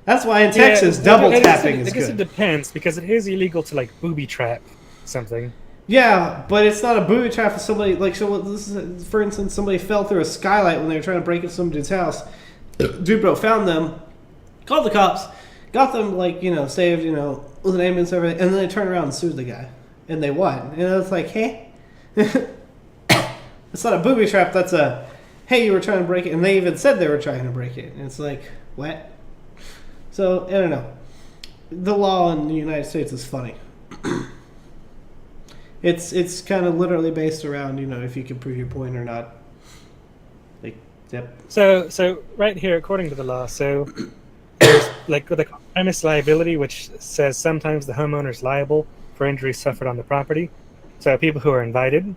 S1: That's why in Texas, double tapping is good.
S2: I guess it depends because it is illegal to booby trap something.
S1: Yeah, but it's not a booby trap for somebody. This is, for instance, somebody fell through a skylight when they were trying to break into somebody's house. Dude found them, called the cops, got them saved, with an ambulance and everything, and then they turned around and sued the guy, and they won. It's like, hey, it's not a booby trap. That's a, hey, you were trying to break it, and they even said they were trying to break it. And it's like, what? So I don't know. The law in the United States is funny. It's kind of literally based around, if you can prove your point or not. Yep.
S2: So right here, according to the law, there's what they call premise liability, which says sometimes the homeowner is liable for injuries suffered on the property. So people who are invited,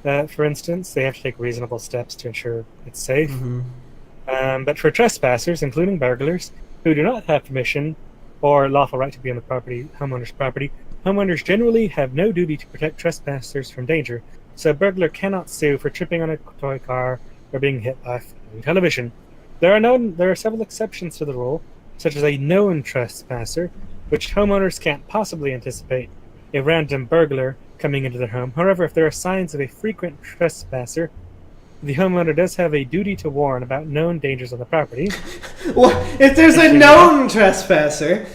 S2: for instance, they have to take reasonable steps to ensure it's safe. Mm-hmm. But for trespassers, including burglars, who do not have permission or lawful right to be on the homeowner's property, homeowners generally have no duty to protect trespassers from danger, so a burglar cannot sue for tripping on a toy car or being hit by a television. There are several exceptions to the rule, such as a known trespasser, which homeowners can't possibly anticipate a random burglar coming into their home. However, if there are signs of a frequent trespasser, the homeowner does have a duty to warn about known dangers on the property.
S1: Well, if there's a known trespasser...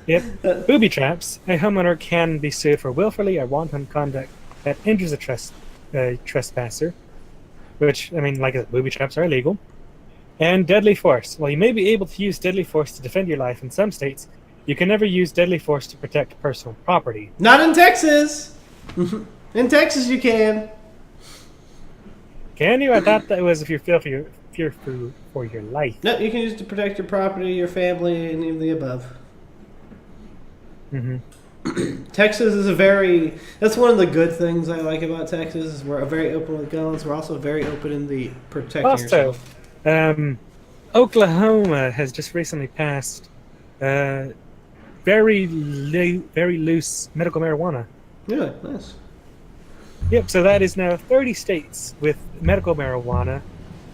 S2: Yep. Booby traps. A homeowner can be sued for willfully or wanton conduct that injures a trespasser, which, booby traps are illegal. And deadly force. While you may be able to use deadly force to defend your life in some states, you can never use deadly force to protect personal property.
S1: Not in Texas! In Texas you can.
S2: Can you? I thought that was if you feel for your life.
S1: No, you can use it to protect your property, your family, and even the above. Mm-hmm. Texas is that's one of the good things I like about Texas is we're very open with guns. We're also very open in the protecting yourself.
S2: Oklahoma has just recently passed very loose medical marijuana.
S1: Yeah, nice.
S2: Yep, so that is now 30 states with medical marijuana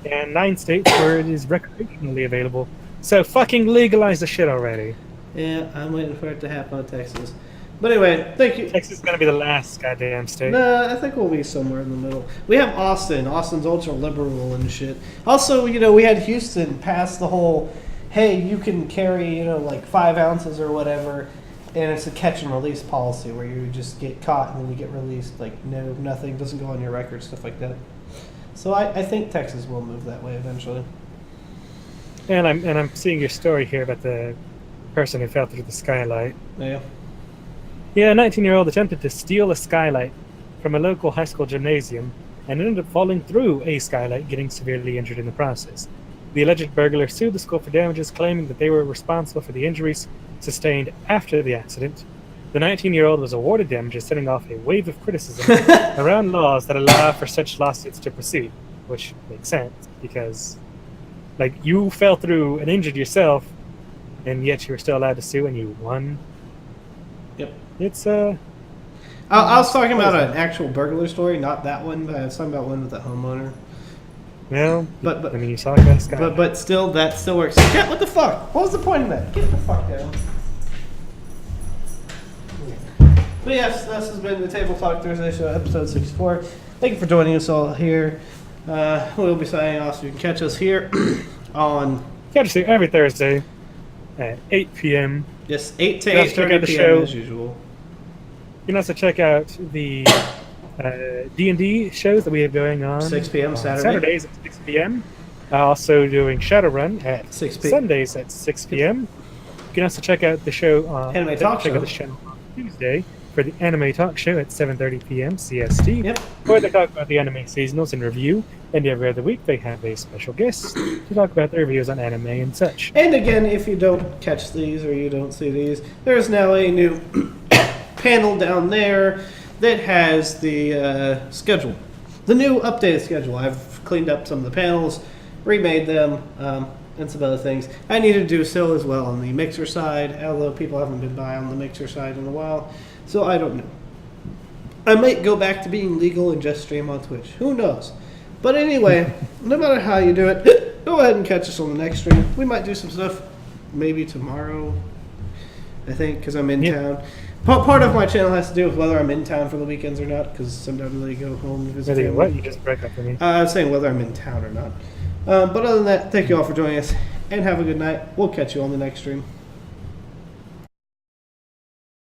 S2: and 9 states where it is recreationally available. So fucking legalize the shit already.
S1: Yeah, I'm waiting for it to happen in Texas. But anyway, thank you.
S2: Texas is going to be the last goddamn state.
S1: Nah, I think we'll be somewhere in the middle. We have Austin. Austin's ultra liberal and shit. Also, we had Houston pass the whole, hey, you can carry, 5 ounces or whatever, and it's a catch and release policy where you just get caught and then you get released. No, nothing, doesn't go on your record, stuff like that. So I think Texas will move that way eventually.
S2: And I'm seeing your story here about the person who fell through the skylight.
S1: Yeah.
S2: Yeah, a 19-year-old attempted to steal a skylight from a local high school gymnasium and ended up falling through a skylight, getting severely injured in the process. The alleged burglar sued the school for damages, claiming that they were responsible for the injuries sustained after the accident. The 19-year-old was awarded damages, setting off a wave of criticism around laws that allow for such lawsuits to proceed, which makes sense because, like, you fell through and injured yourself, and yet you were still allowed to sue, and you won.
S1: Yep.
S2: It's
S1: I was talking about an actual burglar story, not that one, but I was talking about one with a homeowner.
S2: well,
S1: But
S2: I mean, you saw that guy.
S1: but still, that still works. Cat, what the fuck? What was the point of that? Get the fuck down. But yes, this has been the Table Talk Thursday Show, episode 64. Thank you for joining us all here. We'll be signing off, so you can catch us here on
S2: Catch us every Thursday at 8 p.m.
S1: just 8 to
S2: You can also check
S1: 8:30
S2: out the
S1: p.m.
S2: show.
S1: as usual.
S2: You can also check out the D&D shows that we have going on
S1: 6 p.m.
S2: on
S1: Saturday.
S2: Saturdays at 6 p.m. Also doing Shadowrun at
S1: 6 p.m.
S2: Sundays at 6 p.m. You can also check out the show on
S1: Anime Talk
S2: check
S1: Show.
S2: out the show on Tuesday for the Anime Talk Show at 7:30 p.m. CST.
S1: Yep.
S2: Where they talk about the anime seasonals and review, and every other week they have a special guest to talk about their reviews on anime and such.
S1: And again, if you don't catch these or you don't see these, there's now a new panel down there that has the schedule. The new updated schedule. I've cleaned up some of the panels, remade them, and some other things. I need to do so as well on the Mixer side, although people haven't been by on the Mixer side in a while, so I don't know. I might go back to being legal and just stream on Twitch. Who knows? But anyway, no matter how you do it, go ahead and catch us on the next stream. We might do some stuff maybe tomorrow, I think, because I'm in town. Part of my channel has to do with whether I'm in town for the weekends or not, because sometimes I really go home and visit
S2: Whether
S1: family.
S2: what? You just break up for me.
S1: I was saying whether I'm in town or not. But other than that, thank you all for joining us, and have a good night. We'll catch you on the next stream.